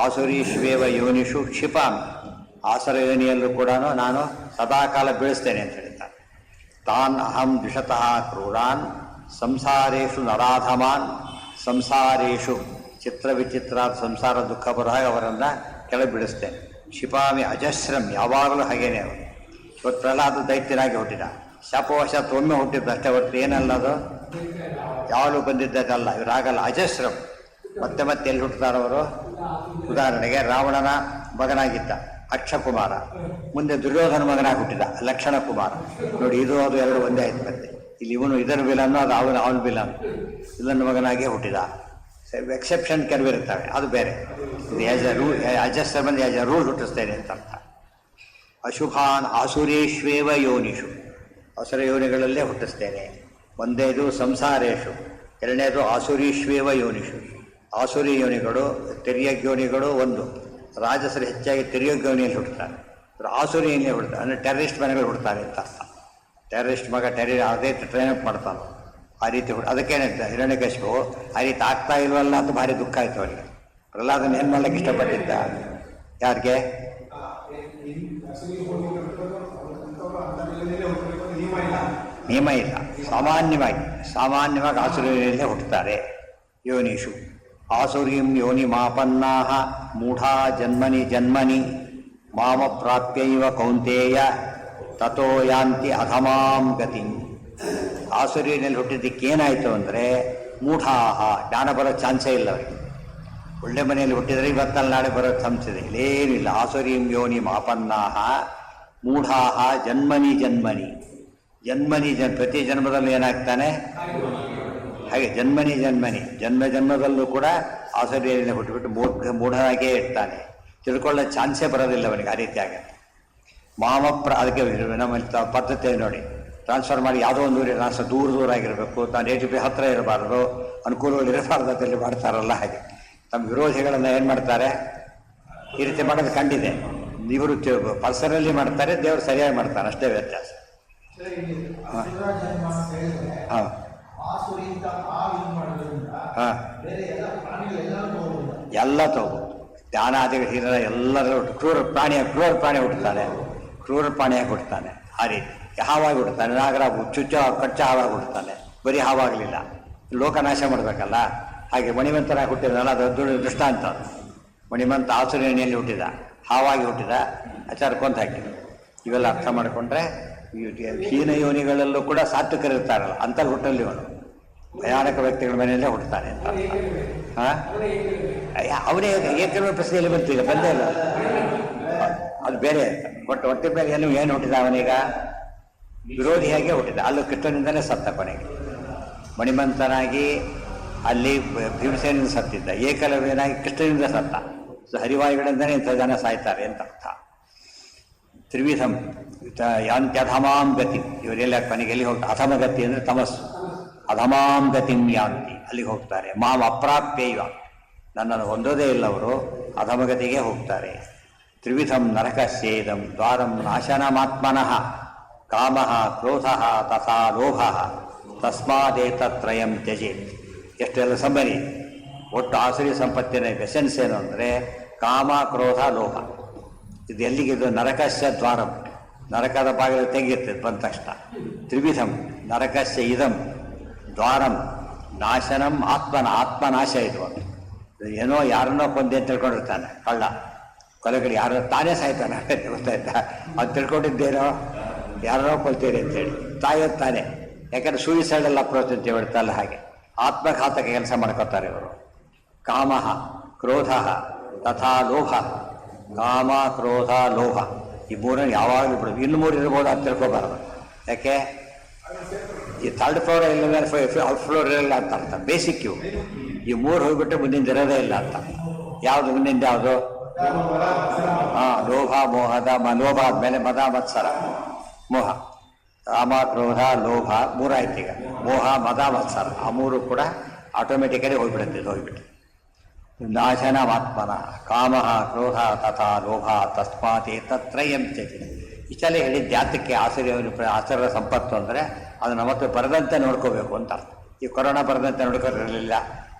Speaker 1: ಆಸುರೀಶ್ವೇವ ಯೋನಿಷು ಕ್ಷಿಪಾಮಿ, ಆಸರ ಯೋನಿಯಲ್ಲೂ ಕೂಡ ನಾನು ಸದಾಕಾಲ ಬೀಳಿಸ್ತೇನೆ ಅಂತ ಹೇಳಿದ್ದಾರೆ. ತಾನ್ ಅಹಂ ದ್ವಿಷತಃ ಕ್ರೂರಾನ್ ಸಂಸಾರೇಷು ನರಾಧಮಾನ್, ಸಂಸಾರೇಷು ಚಿತ್ರವಿಚಿತ್ರಾದ ಸಂಸಾರ ದುಃಖ ಬರಹಾಗ ಅವರನ್ನು ಕೆಳಗೆ ಬಿಡಿಸ್ತೇನೆ. ಕ್ಷಿಪಾಮಿ ಅಜಸ್ರಂ, ಯಾವಾಗಲೂ ಹಾಗೇನೆ ಅವರು. ಇವತ್ತು ಪ್ರಹ್ಲಾದ ದೈತ್ಯನಾಗಿ ಹುಟ್ಟಿದ, ಶಾಪವಶಾತ್ ಒಮ್ಮೆ ಹುಟ್ಟಿದ್ದಷ್ಟೇ, ಹೊರತು ಏನಲ್ಲ ಅದು ಯಾವಾಗಲೂ ಬಂದಿದ್ದಲ್ಲ. ಇವರಾಗಲ್ಲ, ಅಜಸ್ರಂ. ಮತ್ತೆ ಮತ್ತೆ ಎಲ್ಲಿ ಹುಟ್ಟುತ್ತಾರವರು? ಉದಾಹರಣೆಗೆ ರಾವಣನ ಮಗನಾಗಿದ್ದ ಅಕ್ಷಕುಮಾರ, ಮುಂದೆ ದುರ್ಯೋಧನ ಮಗನಾಗಿ ಹುಟ್ಟಿದ ಲಕ್ಷಣ ಕುಮಾರ. ನೋಡಿ, ಇದು ಅದು ಎರಡು ಒಂದೇ ಆಯ್ತು. ಮತ್ತೆ ಇಲ್ಲಿ ಇವನು ಇದರ ವಿಲನ್ನು, ಅದು ಅವನ ವಿಲನ್, ಇದನ್ನ ಮಗನಾಗಿ ಹುಟ್ಟಿದ. ಎಕ್ಸೆಪ್ಷನ್ ಕೆಲವಿರುತ್ತವೆ, ಅದು ಬೇರೆ. ಇದು ಆಸ್ ಎ ರೂಲ್, ಅಜಸ್ಟರ್ ಬಂದು ಆಸ್ ಎ ರೂಲ್ ಹುಟ್ಟಿಸ್ತೇನೆ ಅಂತ ಅರ್ಥ. ಅಶುಭಾನ್ ಆಸುರೇಶ್ವೇವ ಯೋನಿಷು, ಅಸುರ ಯೋನಿಗಳಲ್ಲೇ ಹುಟ್ಟಿಸ್ತೇನೆ. ಒಂದೇದು ಸಂಸಾರೇಶು, ಎರಡನೇದು ಆಸುರೀಶ್ವೇವ ಯೋನಿಷು. ಆಸುರಿ ಯೋನಿಗಳು ತಿರ್ಯಗ್ಯೋನಿಗಳು ಒಂದು, ರಾಜಸರು ಹೆಚ್ಚಾಗಿ ತಿರ್ಯಗ್ಯೋನಿಯಲ್ಲಿ ಹುಟ್ಟುತ್ತಾರೆ, ಆಸುರಿಯಲ್ಲೇ ಹುಡ್ತಾರೆ. ಅಂದರೆ ಟೆರರಿಸ್ಟ್ ಮನೆಗಳು ಹುಡ್ತಾರೆ ಅಂತ ಅರ್ಥ. ಟೆರರಿಸ್ಟ್ ಮಗ ಅದೇ ಟ್ರೈನ್ ಅಪ್ ಮಾಡ್ತಾನೆ, ಆ ರೀತಿ ಅದಕ್ಕೇನಿದ್ದ ಹಿರಣ್ಯಕಶಿಪು ಆ ರೀತಿ ಆಗ್ತಾ ಇಲ್ವಲ್ಲ ಅಂತ ಭಾರಿ ದುಃಖ ಆಯಿತು ಅವರಿಗೆ. ಪ್ರಹ್ಲಾದನ ಏನು ಮಾಡ್ಲಿಕ್ಕೆ ಇಷ್ಟಪಟ್ಟಿದ್ದ? ಯಾರಿಗೆ? ನಿಯಮ ಇಲ್ಲ, ಸಾಮಾನ್ಯವಾಗಿ ಆಸುರಿಯಲ್ಲೇ ಹುಟ್ಟುತ್ತಾರೆ. ಯೋನಿಷು ಆಸುರೀಂ ಯೋನಿ ಮಾಪನ್ನಾ ಮೂಢಾ ಜನ್ಮನಿ ಮಾಮ ಪ್ರಾಪ್ಯೈವ ಕೌಂತೇಯ ತಥೋ ಯಾಂತಿ ಅಧಮಾಂ ಗತಿ. ಆಸುರಿಯಲ್ಲಿ ಹುಟ್ಟಿದ್ದಕ್ಕೇನಾಯಿತು ಅಂದರೆ ಮೂಢಾಹ, ಜ್ಞಾನ ಬರೋ ಚಾನ್ಸೇ ಇಲ್ಲ ಅವರಿಗೆ. ಒಳ್ಳೆ ಮನೆಯಲ್ಲಿ ಹುಟ್ಟಿದರೆ ಇವತ್ತಲ್ಲಿ ನಾಳೆ ಬರೋ ಚಾನ್ಸ್ ಇದೆ, ಇಲ್ಲೇನಿಲ್ಲ. ಆಸುರೀಂ ಯೋನಿ ಮಾಪನ್ನಾಹ ಮೂಢಾಹ ಜನ್ಮನಿ ಪ್ರತಿ ಜನ್ಮದಲ್ಲೂ ಏನಾಗ್ತಾನೆ? ಹಾಗೆ ಜನ್ಮದಲ್ಲೂ ಕೂಡ ಆಸುರಿಯಲ್ಲಿ ಹುಟ್ಟುಬಿಟ್ಟು ಮೂಢನಾಗೇ ಇರ್ತಾನೆ. ತಿಳ್ಕೊಳ್ಳೋ ಚಾನ್ಸೇ ಬರೋದಿಲ್ಲ ಅವನಿಗೆ. ಆ ರೀತಿ ಆಗುತ್ತೆ. ಅದಕ್ಕೆ ನಮ್ಮಲ್ಲಿ ಪದ್ಧತಿ ನೋಡಿ, ಟ್ರಾನ್ಸ್ಫರ್ ಮಾಡಿ ಯಾವುದೋ ಒಂದು ಊರಿಗೆ ಟ್ರಾನ್ಸ್ಫರ್ ದೂರ ಆಗಿರಬೇಕು, ತಾನು ನೇಟಿವ್ ಹತ್ತಿರ ಇರಬಾರ್ದು, ಅನುಕೂಲಗಳಿರಬಾರ್ದು ಅಂತೇಳಿ ಮಾಡ್ತಾರಲ್ಲ. ಹಾಗೆ ತಮ್ಮ ವಿರೋಧಿಗಳನ್ನು ಏನು ಮಾಡ್ತಾರೆ? ಈ ರೀತಿ ಮಾಡೋದು ಕಂಡಿದೆ. ಇವರು ಪರ್ಸನಲ್ಲಿ ಮಾಡ್ತಾರೆ, ದೇವರು ಸರಿಯಾಗಿ ಮಾಡ್ತಾನೆ, ಅಷ್ಟೇ ವ್ಯತ್ಯಾಸ. ಹಾಂ ಹಾಂ ಎಲ್ಲ ತಗೋಬೋದು. ಜ್ಞಾನಾದಿಗಳು ಹಿರಿಯರ ಎಲ್ಲರೂ ಕ್ರೂರ ಪ್ರಾಣಿಯಾಗಿ ಹುಟ್ಟುತ್ತಾನೆ. ಆ ರೀತಿ ಹಾವಾಗಿ ಹುಟ್ಟುತ್ತಾನೆ. ನಾಗರ ಕಚ್ಚ ಹಾವಾಗಿ ಹುಟ್ಟುತ್ತಾನೆ, ಬರೀ ಹಾವಾಗಲಿಲ್ಲ, ಲೋಕನಾಶ ಮಾಡಬೇಕಲ್ಲ. ಹಾಗೆ ಮಣಿಮಂತನಾಗಿ ಹುಟ್ಟಿದನಲ್ಲ, ಅದು ದೃಷ್ಟಾಂತ. ಮಣಿಮಂತ ಆಸುರಿಯಲ್ಲಿ ಹುಟ್ಟಿದ, ಹಾವಾಗಿ ಹುಟ್ಟಿದ, ಆಚಾರ ಕೊಂತ ಹಾಕಿದ. ಇವೆಲ್ಲ ಅರ್ಥ ಮಾಡಿಕೊಂಡ್ರೆ ಹೀನ ಯೋನಿಗಳಲ್ಲೂ ಕೂಡ ಸಾತ್ವಿಕರಿರ್ತಾರಲ್ಲ, ಅಂತಲ್ಲಿ ಹುಟ್ಟಲ್ಲಿ ಇವನು ಭಯಾನಕ ವ್ಯಕ್ತಿಗಳ ಮನೆಯಲ್ಲೇ ಹುಟ್ಟುತ್ತಾನೆ ಅಂತ. ಹಾಂ, ಅವನೇ ಏಕಮೇವ ಪ್ರಶ್ನೆಯಲ್ಲಿ ಬಂತೀಗ ಬಂದೇ ಇಲ್ಲ, ಅದು ಬೇರೆ. ಒಟ್ಟು ಹೊಟ್ಟೆ ಮೇಲೆ ಏನು ಹುಟ್ಟಿದ ಅವನೀಗ? ವಿರೋಧಿಯಾಗೇ ಹುಟ್ಟಿದ. ಅಲ್ಲೂ ಕೃಷ್ಣನಿಂದಲೇ ಸತ್ತ ಕೊನೆಗೆ. ಮಣಿಮಂತನಾಗಿ ಅಲ್ಲಿ ಭೀಮಸೇನಿಂದ ಸತ್ತಿದ್ದ, ಏಕಲವ್ಯನಾಗಿ ಕೃಷ್ಣನಿಂದ ಸತ್ತ. ಸೊ ಹರಿವಾಯುಗಳಿಂದಲೇ ಇಂಥ ಜನ ಸಾಯ್ತಾರೆ ಅಂತ ಅರ್ಥ. ತ್ರಿವಿಧಂ ಯಾಂತ್ಯಧಮಾಂ ಗತಿ, ಇವರೆಲ್ಲ ಕೊನೆಗೆ ಎಲ್ಲಿ ಹೋಗ್ತಾರೆ? ಅಧಮಗತಿ ಅಂದರೆ ತಮಸ್ಸು. ಅಧಮಾಂ ಗತಿಂ ಯಾಂತಿ, ಅಲ್ಲಿಗೆ ಹೋಗ್ತಾರೆ. ಮಾಂ ಅಪ್ರಾಪ್ಯೈವ, ನನ್ನನ್ನು ಹೊಂದೋದೇ ಇಲ್ಲ ಅವರು, ಅಧಮಗತಿಗೆ ಹೋಗ್ತಾರೆ. ತ್ರಿವಿಧಂ ನರಕಸ್ಯೇದಂ ದ್ವಾರಂ ನಾಶನಮಾತ್ಮನಃ ಕಾಮಃ ಕ್ರೋಧಃ ತಥಾ ಲೋಭಃ ತಸ್ಮಾದೇತತ್ರಯಂ ತ್ಯಜೇತ್. ಎಷ್ಟೆಲ್ಲ ಸಂಬರಿ. ಒಟ್ಟು ಆಸುರಿ ಸಂಪತ್ತಿನ ಎಸೆನ್ಸ್ ಏನು ಅಂದರೆ ಕಾಮ ಕ್ರೋಧ ಲೋಭ. ಇದು ಎಲ್ಲಿಗಿದು? ನರಕಸ್ಯ ದ್ವಾರಂ, ನರಕದ ಬಾಗಿಲು ತೆಗೆಯುತ್ತೆ ಬಂದ ತಕ್ಷಣ. ತ್ರಿವಿಧಂ ನರಕಸ್ಯ ಇದಂ ದ್ವಾರಂ ನಾಶನಂ ಆತ್ಮನ, ಆತ್ಮನಾಶ ಇದು. ಏನೋ ಯಾರನ್ನೋ ಕೊಂದೆ ಅಂತ ತಿಳ್ಕೊಂಡಿರ್ತಾನೆ ಕಳ್ಳ, ಕೊಲೆಗಡೆ ಯಾರೋ ತಾನೇ ಸಾಯ್ತಾನೆ, ಗೊತ್ತಾಯ್ತಾ? ಅದು ತಿಳ್ಕೊಂಡಿದ್ದೇನೋ ಯಾರೋ ಕೊಲ್ತೀರಿ ಅಂತೇಳಿ ತಾಯೋದು ತಾನೆ. ಯಾಕಂದ್ರೆ ಸೂಯಿಸೈಡಲ್ ಅಪ್ರೋಚ್ ಅಂತ ಹೇಳ್ತಲ್ಲ, ಹಾಗೆ ಆತ್ಮಘಾತಕ ಕೆಲಸ ಮಾಡ್ಕೋತಾರೆ ಇವರು. ಕಾಮ ಕ್ರೋಧ ತಥಾ ಲೋಭ, ಕಾಮ ಕ್ರೋಧ ಲೋಭ ಈ ಮೂರನ್ನು ಯಾವಾಗಲೂ ಬಿಡೋದು. ಇನ್ನು ಮೂರು ಇರ್ಬೋದು ಅಂತ ತಿಳ್ಕೊಬಾರ್ದು. ಯಾಕೆ? ಈ ಥರ್ಡ್ ಫ್ಲೋರ್ ಇಲ್ಲ, ಔಟ್ ಫ್ಲೋರ್ ಇರಲ್ಲ ಅಂತ ಅರ್ಥ. ಬೇಸಿಕ್ ಇವು. ಈ ಮೂರು ಹೋಗ್ಬಿಟ್ರೆ ಮುಂದಿನ ಇರೋದೇ ಇಲ್ಲ ಅಂತ. ಯಾವುದು ಮುಂದಿಂದ ಯಾವುದು? ಲೋಭ ಮೋಹದ ಲೋಭ ಆದಮೇಲೆ ಮದ ಮತ್ಸರ ಮೋಹ. ಕಾಮ ಕ್ರೋಧ ಲೋಭ ಮೂರಾಯ್ತು. ಈಗ ಮೋಹ ಮದ ಮತ್ಸರ ಆ ಮೂರು ಕೂಡ ಆಟೋಮೆಟಿಕಲಿ ಹೋಗ್ಬಿಡುತ್ತೆ. ಇದು ಹೋಗ್ಬಿಟ್ಟು ನಾಶನಮಾತ್ಮನ ಕಾಮ ಕ್ರೋಧ ತಥಾ ಲೋಭ ತಸ್ಮಾತ್ ಏತತ್ರಯಂ ತ್ಯಜೇತ್. ಇಷ್ಟಲ್ಲೇ ಹೇಳಿದ್ದು ಯಾತಕ್ಕೆ ಆಸರ ಸಂಪತ್ತು ಅಂದರೆ ಅದನ್ನು ಮತ್ತೆ ಬರದಂತೆ ನೋಡ್ಕೋಬೇಕು ಅಂತ ಅರ್ಥ. ಈ ಕೊರೋನಾ ಬರದಂತೆ ನೋಡ್ಕೊಂಡಿರಲಿಲ್ಲ,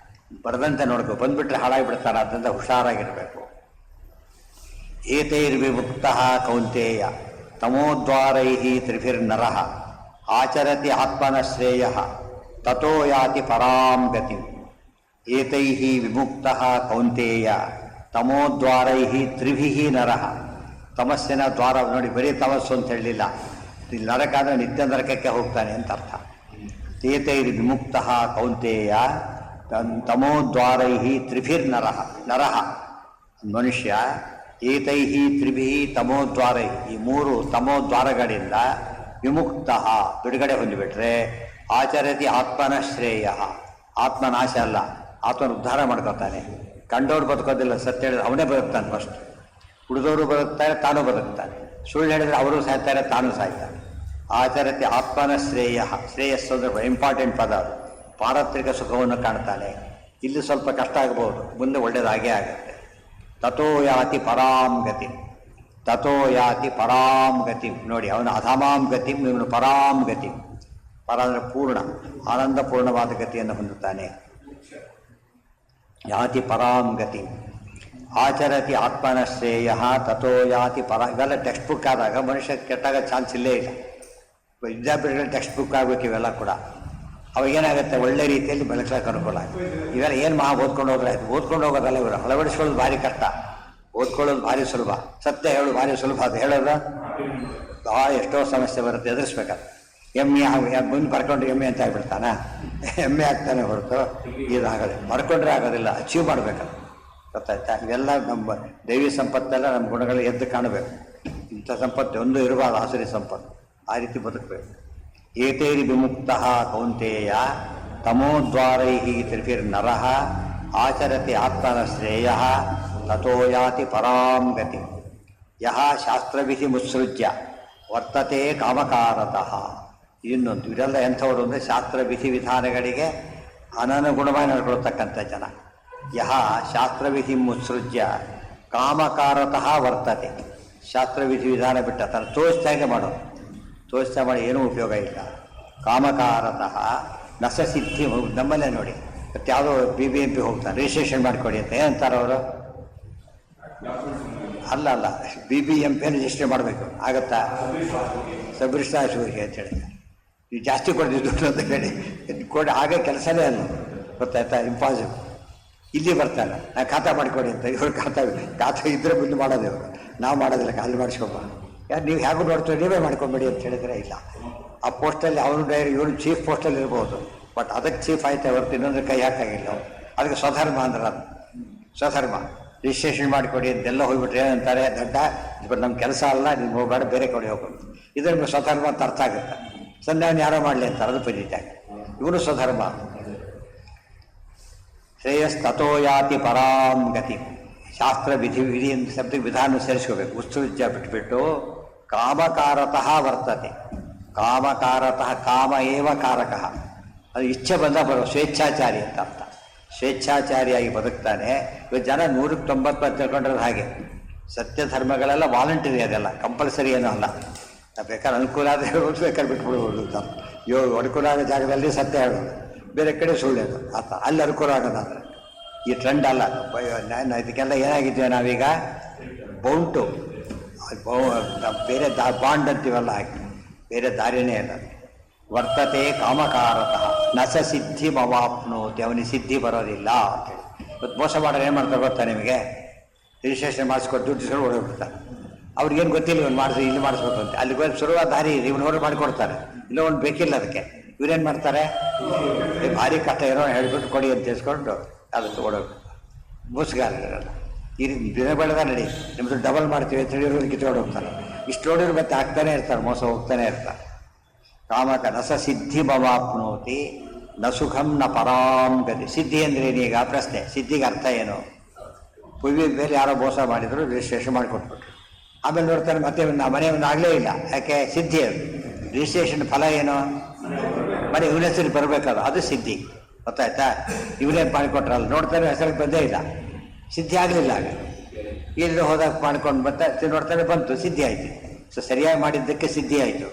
Speaker 1: ಬರದಂತೆ ನೋಡ್ಕೋ, ಬಂದ್ಬಿಟ್ರೆ ಹಾಳಾಗಿಬಿಡ್ತಾರೆ. ಅದರಿಂದ ಹುಷಾರಾಗಿರಬೇಕು. ಏತೈರ್ವಿಮುಕ್ತಃ ಕೌಂತೇಯ ತಮೋದ್ವಾರೈ ತ್ರಿಭಿರ್ನರಃ ಆಚರತಿ ಆತ್ಮನ ಶ್ರೇಯ ತಥೋ ಯಾತಿ ಪರಾಂ ಗತಿ. ಏತೈ ವಿಮುಕ್ತಃ ಕೌಂತೇಯ ತಮೋದ್ವಾರೈ ತ್ರಿಭಿಃ ನರಃ. ತಮಸ್ಸಿನ ದ್ವಾರ ನೋಡಿ, ಬರೀ ತಮಸ್ಸು ಅಂತ ಹೇಳಲಿಲ್ಲ. ಇಲ್ಲಿ ನರಕ ಅಂದರೆ ನಿತ್ಯ ನರಕಕ್ಕೆ ಹೋಗ್ತಾನೆ ಅಂತ ಅರ್ಥ. ಏತೈರ್ ವಿಮುಕ್ತಃ ಕೌಂತೇಯ ತಮೋದ್ವಾರೈ ತ್ರಿಭಿರ್ನರಃ. ನರಃ ಮನುಷ್ಯ. ಏತೈ ತ್ರಿಭಿಃ ತಮೋದ್ವಾರೈ, ಈ ಮೂರು ತಮೋದ್ವಾರಗಳಿಂದ ವಿಮುಕ್ತ ಬಿಡುಗಡೆ ಹೊಂದಿಬಿಟ್ರೆ ಆಚರತಿ ಆತ್ಮನ ಶ್ರೇಯ. ಆತ್ಮನಾಶ ಅಲ್ಲ, ಆತ್ಮನ ಉದ್ಧಾರ ಮಾಡ್ಕೊತಾನೆ. ಕಂಡವ್ರು ಬದುಕೋದಿಲ್ಲ, ಸತ್ಯ ಹೇಳಿದ್ರೆ ಅವನೇ ಬದುಕ್ತಾನೆ ಫಸ್ಟ್. ಉಳಿದವರು ಬದುಕ್ತಾರೆ, ತಾನು ಬದುಕ್ತಾನೆ. ಸುಳ್ಳು ಹೇಳಿದ್ರೆ ಅವರು ಸಾಯ್ತಾರೆ, ತಾನು ಸಾಯ್ತಾನೆ. ಆಚರತಿ ಆತ್ಮನ ಶ್ರೇಯ. ಶ್ರೇಯಸ್ಸು ಅಂದರೆ ಇಂಪಾರ್ಟೆಂಟ್ ಪದ. ಅದು ಪಾರತ್ರಿಕ ಸುಖವನ್ನು ಕಾಣ್ತಾನೆ. ಇಲ್ಲಿ ಸ್ವಲ್ಪ ಕಷ್ಟ ಆಗ್ಬೋದು, ಮುಂದೆ ಒಳ್ಳೇದಾಗೇ ಆಗುತ್ತೆ. ತಥೋ ಯಾತಿ ಪರಾಂ ಗತಿ. ತಥೋ ಯಾತಿ ಪರಾಂ ಗತಿ. ನೋಡಿ, ಅವನು ಅಧಮಾಂ ಗತಿ, ಇವನು ಪರಾಂ ಗತಿ. ಪರ ಅಂದರೆ ಪೂರ್ಣ, ಆನಂದಪೂರ್ಣವಾದ ಗತಿಯನ್ನು ಹೊಂದುತ್ತಾನೆ. ಯಾತಿ ಪರಾಂ ಗತಿ ಆಚರತಿ ಆತ್ಮನ ಶ್ರೇಯ ತಥೋ ಯಾತಿ ಪರ. ಇವೆಲ್ಲ ಟೆಕ್ಸ್ಟ್ ಬುಕ್ ಆದಾಗ ಮನುಷ್ಯ ಕೆಟ್ಟಾಗ ಚಾನ್ಸ್ ಇಲ್ಲೇ ಇಲ್ಲ. ವಿದ್ಯಾಪೀಠಗಳ ಟೆಕ್ಸ್ಟ್ ಬುಕ್ ಆಗಬೇಕು ಇವೆಲ್ಲ ಕೂಡ. ಅವಾಗೇನಾಗುತ್ತೆ, ಒಳ್ಳೆ ರೀತಿಯಲ್ಲಿ ಬೆಳಕಕ್ಕೆ ಅನುಕೂಲ ಆಗುತ್ತೆ. ಇವೆಲ್ಲ ಏನು ಓದ್ಕೊಂಡು ಹೋದ್ರೆ ಆಯ್ತು. ಓದ್ಕೊಂಡು ಹೋಗೋದಲ್ಲ, ಇವರು ಅಳವಡಿಸ್ಕೊಳ್ಳೋದು ಭಾರಿ ಕಷ್ಟ, ಓದ್ಕೊಳ್ಳೋದು ಭಾರಿ ಸುಲಭ. ಸತ್ಯ ಹೇಳೋದು ಭಾರಿ ಸುಲಭ. ಅದು ಹೇಳೋದು ಭಾಳ ಎಷ್ಟೋ ಸಮಸ್ಯೆ ಬರುತ್ತೆ, ಎದುರಿಸ್ಬೇಕಾದ್ರೆ. ಮುಂದೆ ಬರ್ಕೊಂಡ್ರೆ ಎಮ್ಮೆ ಅಂತ ಆಗ್ಬಿಡ್ತಾನ, ಎಮ್ಮೆ ಆಗ್ತಾನೆ ಹೊರತು ಇದಾಗಲ್ಲ. ಬರ್ಕೊಂಡ್ರೆ ಆಗೋದಿಲ್ಲ, ಅಚೀವ್ ಮಾಡಬೇಕಲ್ಲ. ಗೊತ್ತಾಯ್ತಾ? ಇವೆಲ್ಲ ನಮ್ಮ ದೈವಿ ಸಂಪತ್ತೆಲ್ಲ ನಮ್ಮ ಗುಣಗಳು ಎದ್ದು ಕಾಣಬೇಕು. ಇಂಥ ಸಂಪತ್ತು ಒಂದು ಇರಬಾರ್ದು, ಆಸುರಿ ಸಂಪತ್ತು. ಆ ರೀತಿ ಬದುಕಬೇಕು. ಏತೈರ್ ವಿಮುಕ್ತಃ ಕೌಂತೇಯ ತಮೋದ್ವಾರೈ ತ್ರಿಭಿರ್ನರಃ ಆಚರತಿ ಆತ್ಮನ ಶ್ರೇಯ ತಥೋ ಯಾತಿ ಪರಾಂ ಗತಿ. ಯಹ ಶಾಸ್ತ್ರವಿಧಿ ಮುತ್ಸೃಜ್ಯ ವರ್ತತೆ ಕಾಮಕಾರತಃ. ಇನ್ನೊಂದು ಇವರೆಲ್ಲ ಎಂಥವರು ಅಂದರೆ ಶಾಸ್ತ್ರ ವಿಧಿ ವಿಧಾನಗಳಿಗೆ ಅನನುಗುಣವಾಗಿ ನಡ್ಕೊಳ್ತಕ್ಕಂಥ ಜನ. ಯಹ ಶಾಸ್ತ್ರವಿಧಿ ಮುತ್ಸೃಜ್ಯ ಕಾಮಕಾರತಃ ವರ್ತತೆ. ಶಾಸ್ತ್ರವಿಧಿ ವಿಧಾನ ಬಿಟ್ಟ ತನ್ನ ತೋರಿಸ್ದಾಗೆ ಮಾಡೋದು, ತೋರಿಸ್ತಾ ಮಾಡಿ ಏನೂ ಉಪಯೋಗ ಇಲ್ಲ. ಕಾಮಕಾರತಃ ನಸಸಿದ್ಧಿ. ನಮ್ಮಲ್ಲೇ ನೋಡಿ, ಮತ್ತು ಯಾವುದೋ BBMP ಹೋಗ್ತಾನೆ, ರಿಜಿಸ್ಟ್ರೇಷನ್ ಮಾಡಿಕೊಡಿ ಅಂತ ಏನಂತಾರೆ ಅವರು? ಅಲ್ಲ, BBMP ರಿಜಿಸ್ಟ್ರೇಷನ್ ಮಾಡಬೇಕು. ಆಗುತ್ತಾ? ಸಬ್ ರಿಜಿಸ್ಟ್ರಾರ್ ಅಂತ ಹೇಳಿ ನೀವು ಜಾಸ್ತಿ ಕೊಡ್ತಿದ್ದು ಅಂತ ಹೇಳಿ ಕೊಡಿ, ಹಾಗೆ ಕೆಲಸನೇ ಅಲ್ಲ. ಗೊತ್ತಾಯ್ತಾ? ಇಂಪಾಸಿಬಲ್. ಇಲ್ಲಿ ಬರ್ತಾನೆ, ನಾನು ಖಾತಾ ಮಾಡಿಕೊಡಿ ಅಂತ. ಇವ್ರು ಖಾತಾ ಇದ್ರೆ ಮುಂದೆ ಮಾಡೋದು, ಇವರು ನಾವು ಮಾಡೋದಿಲ್ಲ, ಅಲ್ಲಿ ಮಾಡಿಸ್ಕೊಬ. ಯಾರು ನೀವು ಹೇಗೂ ನೋಡ್ತೀವಿ, ನೀವೇ ಮಾಡ್ಕೊಂಬೇಡಿ ಅಂತ ಹೇಳಿದ್ರೆ ಇಲ್ಲ. ಆ ಪೋಸ್ಟಲ್ಲಿ ಅವನು ಇವನು ಚೀಫ್ ಪೋಸ್ಟಲ್ಲಿ ಇರ್ಬೋದು, ಬಟ್ ಅದಕ್ಕೆ ಚೀಫ್ ಆಯ್ತಾ ಹೊರತು ಇನ್ನೊಂದು ಕೈ ಹಾಕಾಗಿಲ್ಲ. ಅದಕ್ಕೆ ಸ್ವಧರ್ಮ ಅಂದ್ರೆ ಅದು ಸ್ವಧರ್ಮ. ರಿಜಿಸ್ಟ್ರೇಷನ್ ಮಾಡಿಕೊಡಿ ಅಂತೆಲ್ಲ ಹೋಗ್ಬಿಟ್ರೆ ಏನಂತಾರೆ, ದಡ್ಡ ನಮ್ಮ ಕೆಲಸ ಅಲ್ಲ, ನೀವು ಹೋಗಬೇಡ, ಬೇರೆ ಕಡೆ ಹೋಗ್ಬೇಕು. ಇದನ್ನು ಸ್ವಧರ್ಮ ಅಂತ ಅರ್ಥ ಆಗುತ್ತೆ. ಸಂಧ್ಯಾವನ ಯಾರೋ ಮಾಡಲಿ ಅಂತಾರೆ, ಅದು ಪದ್ಧತಿ. ಇವನು ಸ್ವಧರ್ಮ. ಶ್ರೇಯಸ್ತೋ ಯಾತಿ ಪರಾಂ ಗತಿ. ಶಾಸ್ತ್ರ ವಿಧಿ ಶಬ್ದಕ್ಕೆ ವಿಧಾನ ಸೇರಿಸ್ಕೋಬೇಕು. ಉತ್ಸವಿದ್ಯ ಬಿಟ್ಬಿಟ್ಟು ಕಾಮಕಾರತಃ ವರ್ತತೆ. ಕಾಮಕಾರತಃ ಕಾಮ ಏವ ಕಾರಕಃ. ಅದು ಇಚ್ಛೆ ಬಂದ ಬರೋ ಸ್ವೇಚ್ಛಾಚಾರಿ ಅಂತ ಅರ್ಥ. ಸ್ವೇಚ್ಛಾಚಾರಿಯಾಗಿ ಬದುಕ್ತಾನೆ. ಇವತ್ತು ಜನ 190 ತಿಳ್ಕೊಂಡಿರೋದು ಹಾಗೆ. ಸತ್ಯ ಧರ್ಮಗಳೆಲ್ಲ ವಾಲಂಟರಿ, ಅದೆಲ್ಲ ಕಂಪಲ್ಸರಿ ಏನೂ ಅಲ್ಲ. ಬೇಕಾದ್ರೆ ಅನುಕೂಲ ಆದರೆ ಹೇಳ್ಬೋದು, ಬೇಕಾದ್ರೆ ಬಿಟ್ಬಿಡ್ಬೋದು. ಅನುಕೂಲ ಆಗೋ ಜಾಗದಲ್ಲಿ ಸತ್ಯ ಹೇಳೋದು, ಬೇರೆ ಕಡೆ ಸುಳ್ಳೇದು ಆತ ಅಲ್ಲಿ ಅನುಕೂಲ ಆಗೋದಾದ್ರೆ. ಈ ಟ್ರೆಂಡ್ ಅಲ್ಲ. ಇದಕ್ಕೆಲ್ಲ ಏನಾಗಿದ್ದೀವಿ ನಾವೀಗ ಬೌಂಟು ಬೇರೆ ಬಾಂಡ್ ಅಂತೀವಲ್ಲ ಹಾಕಿ, ಬೇರೆ ದಾರಿನೇ ಇಲ್ಲ. ವರ್ತತೆ ಕಾಮಕಾರತಃ ನಸ ಸಿದ್ಧಿ ಮವಾಪ್ನೋತಿ. ಅವನಿಗೆ ಸಿದ್ಧಿ ಬರೋದಿಲ್ಲ ಅಂತೇಳಿ. ಇವತ್ತು ಮೋಸ ಮಾಡೋರು ಏನು ಮಾಡ್ತಾರೆ ಗೊತ್ತಾ ನಿಮಗೆ? ರಿಜಿಸ್ಟ್ರೇಷನ್ ಮಾಡಿಸ್ಕೊಟ್ಟು ದುಡ್ಡು ಓಡೋಗ್ಬಿಡ್ತಾರೆ. ಅವ್ರಿಗೇನು ಗೊತ್ತಿಲ್ಲ ಇವನು ಮಾಡಿಸಿ ಇಲ್ಲಿ ಮಾಡಿಸ್ಬೇಕು ಅಂತ. ಅಲ್ಲಿ ಹೋಗಿ ಶುರುವಾದ ದಾರಿ ಇವನು ಹೊರ ಮಾಡಿಕೊಡ್ತಾರೆ. ಇಲ್ಲ ಒಂದು ಬೇಕಿಲ್ಲ ಅದಕ್ಕೆ. ಇವ್ರೇನು ಮಾಡ್ತಾರೆ, ಭಾರಿ ಕಷ್ಟ ಏನೋ ಹೇಳ್ಬಿಟ್ಟು ಕೊಡಿ ಅಂತ ತಿಳ್ಸ್ಕೊಂಡು ಅದು ಓಡೋಗ್ಬಿಡ್ತಾರೆ. ಮೋಸಗಾರರಲ್ಲ. ಈ ರೀತಿ ದಿನ ಬೆಳೆದ ನಡಿ ನಿಮ್ಮದು ಡಬಲ್ ಮಾಡ್ತೀವಿ ಅಂತ ಹೇಳಿರೋದು ಕಿತ್ಕೊಂಡು ಹೋಗ್ತಾರೆ. ಇಷ್ಟು ನೋಡಿದ್ರು ಮತ್ತೆ ಆಗ್ತಾನೆ ಇರ್ತಾರೆ, ಮೋಸ ಹೋಗ್ತಾನೆ ಇರ್ತಾರೆ. ಕಾಮಕ ನಸ ಸಿದ್ಧಿ ಭವಾಪ್ನೋತಿ ನ ಸುಖಂ ನ ಪರಾಂ ಗತಿ. ಸಿದ್ಧಿ ಅಂದ್ರೆ ಏನೀಗ ಪ್ರಶ್ನೆ. ಸಿದ್ಧಿಗೆ ಅರ್ಥ ಏನು? ಪುವಿ ಮೇಲೆ ಯಾರೋ ಮೋಸ ಮಾಡಿದ್ರು, ರಿಜಿಸ್ಟ್ರೇಷನ್ ಮಾಡಿಕೊಟ್ಬಿಟ್ರು. ಆಮೇಲೆ ನೋಡ್ತಾರೆ ಮತ್ತೆ ಮನೆ ಒಂದು ಆಗಲೇ ಇಲ್ಲ. ಯಾಕೆ? ಸಿದ್ಧಿ. ಅದು ರಿಜಿಸ್ಟ್ರೇಷನ್ ಫಲ ಏನು? ಮನೆ ಇವನ ಹೆಸರಿಗೆ ಬರಬೇಕಲ್ಲ, ಅದು ಸಿದ್ಧಿ. ಗೊತ್ತಾಯ್ತಾ? ಇವನೇ ಮಾಡಿಕೊಟ್ರಲ್ಲ, ನೋಡ್ತಾರೆ ಹೆಸರಿಗೆ ಬಂದೇ ಇಲ್ಲ, ಸಿದ್ಧಿ ಆಗಲಿಲ್ಲ. ಆಗ ಇಲ್ಲಿ ಹೋದಾಗ ಮಾಡ್ಕೊಂಡು ಮತ್ತೆ ನೋಡ್ತಾನೆ ಬಂತು, ಸಿದ್ಧಿ ಆಯಿತು. ಸೊ ಸರಿಯಾಗಿ ಮಾಡಿದ್ದಕ್ಕೆ ಸಿದ್ಧಿ ಆಯಿತು,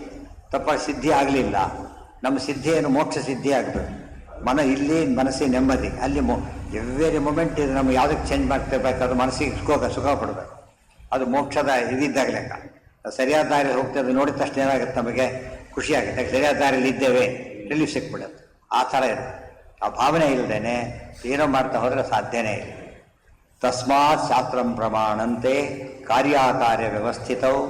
Speaker 1: ತಪ್ಪಾಗಿ ಸಿದ್ಧಿ ಆಗಲಿಲ್ಲ. ನಮ್ಮ ಸಿದ್ಧಿ ಏನು? ಮೋಕ್ಷ ಸಿದ್ಧಿ ಆಗಬೇಕು. ಇಲ್ಲಿ ಮನಸ್ಸಿಗೆ ನೆಮ್ಮದಿ, ಅಲ್ಲಿ ಎವ್ರಿ ಮೂಮೆಂಟ್ ಇದು ನಮ್ಗೆ ಯಾವುದಕ್ಕೆ ಚೇಂಜ್ ಮಾಡ್ತಿರ್ಬೇಕಾದ್ರೆ ಮನಸ್ಸಿಗೆ ಸುಖ ಪಡಬೇಕು. ಅದು ಮೋಕ್ಷದ ಇದಿದ್ದಾಗ ಲೆಕ್ಕ. ಸರಿಯಾದ ದಾರಿಯಲ್ಲಿ ಹೋಗ್ತದೆ, ನೋಡಿದ ತಕ್ಷಣ ಏನಾಗುತ್ತೆ, ನಮಗೆ ಖುಷಿ ಆಗುತ್ತೆ. ಸರಿಯಾದ ದಾರಿಯಲ್ಲಿ ಇದ್ದೇವೆ, ರಿಲೀಫ್ ಸಿಕ್ಬಿಡುತ್ತೆ. ಆ ಥರ ಇರುತ್ತೆ. ಆ ಭಾವನೆ ಇಲ್ಲದೇನೆ ಏನೋ ಮಾಡ್ತಾ ಹೋದರೆ ಸಾಧ್ಯನೇ ಇಲ್ಲ. ತಸ್ಮಾತ್ ಶಾಸ್ತ್ರಂ ಪ್ರಮಾಣಂತೆ ಕಾರ್ಯಕಾರ್ಯ ವ್ಯವಸ್ಥಿತವು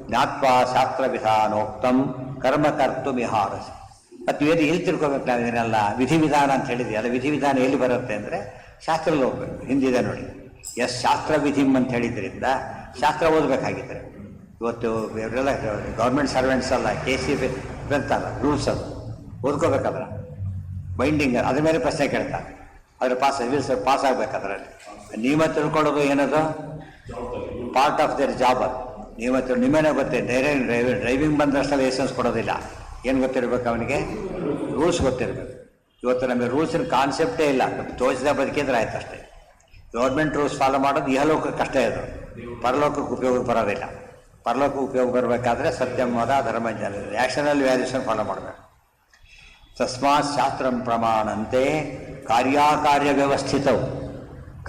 Speaker 1: ಜ್ಞಾತ್ವಾ ಶಾಸ್ತ್ರ ವಿಧಾನೋಕ್ತಂ ಕರ್ಮ ಕರ್ತು ಮಿಹಾರಸಿ. ಮತ್ತು ಏನು ಎಲ್ಲಿ ತಿಳ್ಕೊಬೇಕು ನಾವು ಇದನ್ನೆಲ್ಲ? ವಿಧಿವಿಧಾನ ಅಂತ ಹೇಳಿದ್ವಿ. ಅದು ವಿಧಿವಿಧಾನ ಎಲ್ಲಿ ಬರುತ್ತೆ ಅಂದರೆ ಶಾಸ್ತ್ರದಲ್ಲಿ ಹೋಗ್ಬೇಕು. ಹಿಂದಿದೆ ನೋಡಿ, ಶಾಸ್ತ್ರ ವಿಧಿಮ್ ಅಂತ ಹೇಳಿದ್ರಿಂದ ಶಾಸ್ತ್ರ ಓದಬೇಕಾಗಿದ್ದರೆ. ಇವತ್ತು ಇವರೆಲ್ಲ ಗೌರ್ಮೆಂಟ್ ಸರ್ವೆಂಟ್ಸ್ ಅಲ್ಲ, KCB ಅಂತಲ್ಲ, ರೂಲ್ಸ್ ಅದು ಓದ್ಕೋಬೇಕಾದ್ರೆ ಬೈಂಡಿಂಗ್, ಅದ್ರ ಮೇಲೆ ಪ್ರಶ್ನೆ ಕೇಳ್ತಾರೆ. ಅದ್ರ ಪಾಸ್ ಆಗಬೇಕಾದ್ರಲ್ಲಿ ನಿಯಮ ತಿಳ್ಕೊಳ್ಳೋದು ಏನದು ಪಾರ್ಟ್ ಆಫ್ ದೇರ್ ಜಾಬ್. ಅದು ನಿಯಮ ನಿಮ್ಮನೇ ಗೊತ್ತೇ. ಡ್ರೈವಿಂಗ್ ಬಂದಷ್ಟಲ್ಲ ಲೈಸೆನ್ಸ್ ಕೊಡೋದಿಲ್ಲ. ಏನು ಗೊತ್ತಿರಬೇಕು ಅವನಿಗೆ? ರೂಲ್ಸ್ ಗೊತ್ತಿರಬೇಕು. ಇವತ್ತು ನಮಗೆ ರೂಲ್ಸಿನ ಕಾನ್ಸೆಪ್ಟೇ ಇಲ್ಲ. ತೋಚಿದ ಬದುಕಿದ್ರೆ ಆಯ್ತು ಅಷ್ಟೇ. ಗೌರ್ಮೆಂಟ್ ರೂಲ್ಸ್ ಫಾಲೋ ಮಾಡೋದು ಇಹಲೋಕಕ್ಕೆ ಕಷ್ಟ ಇದು, ಪರಲೋಕಕ್ಕೆ ಉಪಯೋಗ ಬರೋದಿಲ್ಲ. ಪರಲೋಕಕ್ಕೆ ಉಪಯೋಗ ಬರಬೇಕಾದ್ರೆ ಸತ್ಯವಾದ ಧರ್ಮ ನ್ಯಾಷನಲ್ ವ್ಯಾಲ್ಯೂಸನ್ನು ಫಾಲೋ ಮಾಡಬೇಕು. ತಸ್ಮಾತ್ ಶಾಸ್ತ್ರಂ ಪ್ರಮಾಣಂತೆ ಕಾರ್ಯಕಾರ್ಯ ವ್ಯವಸ್ಥಿತವು.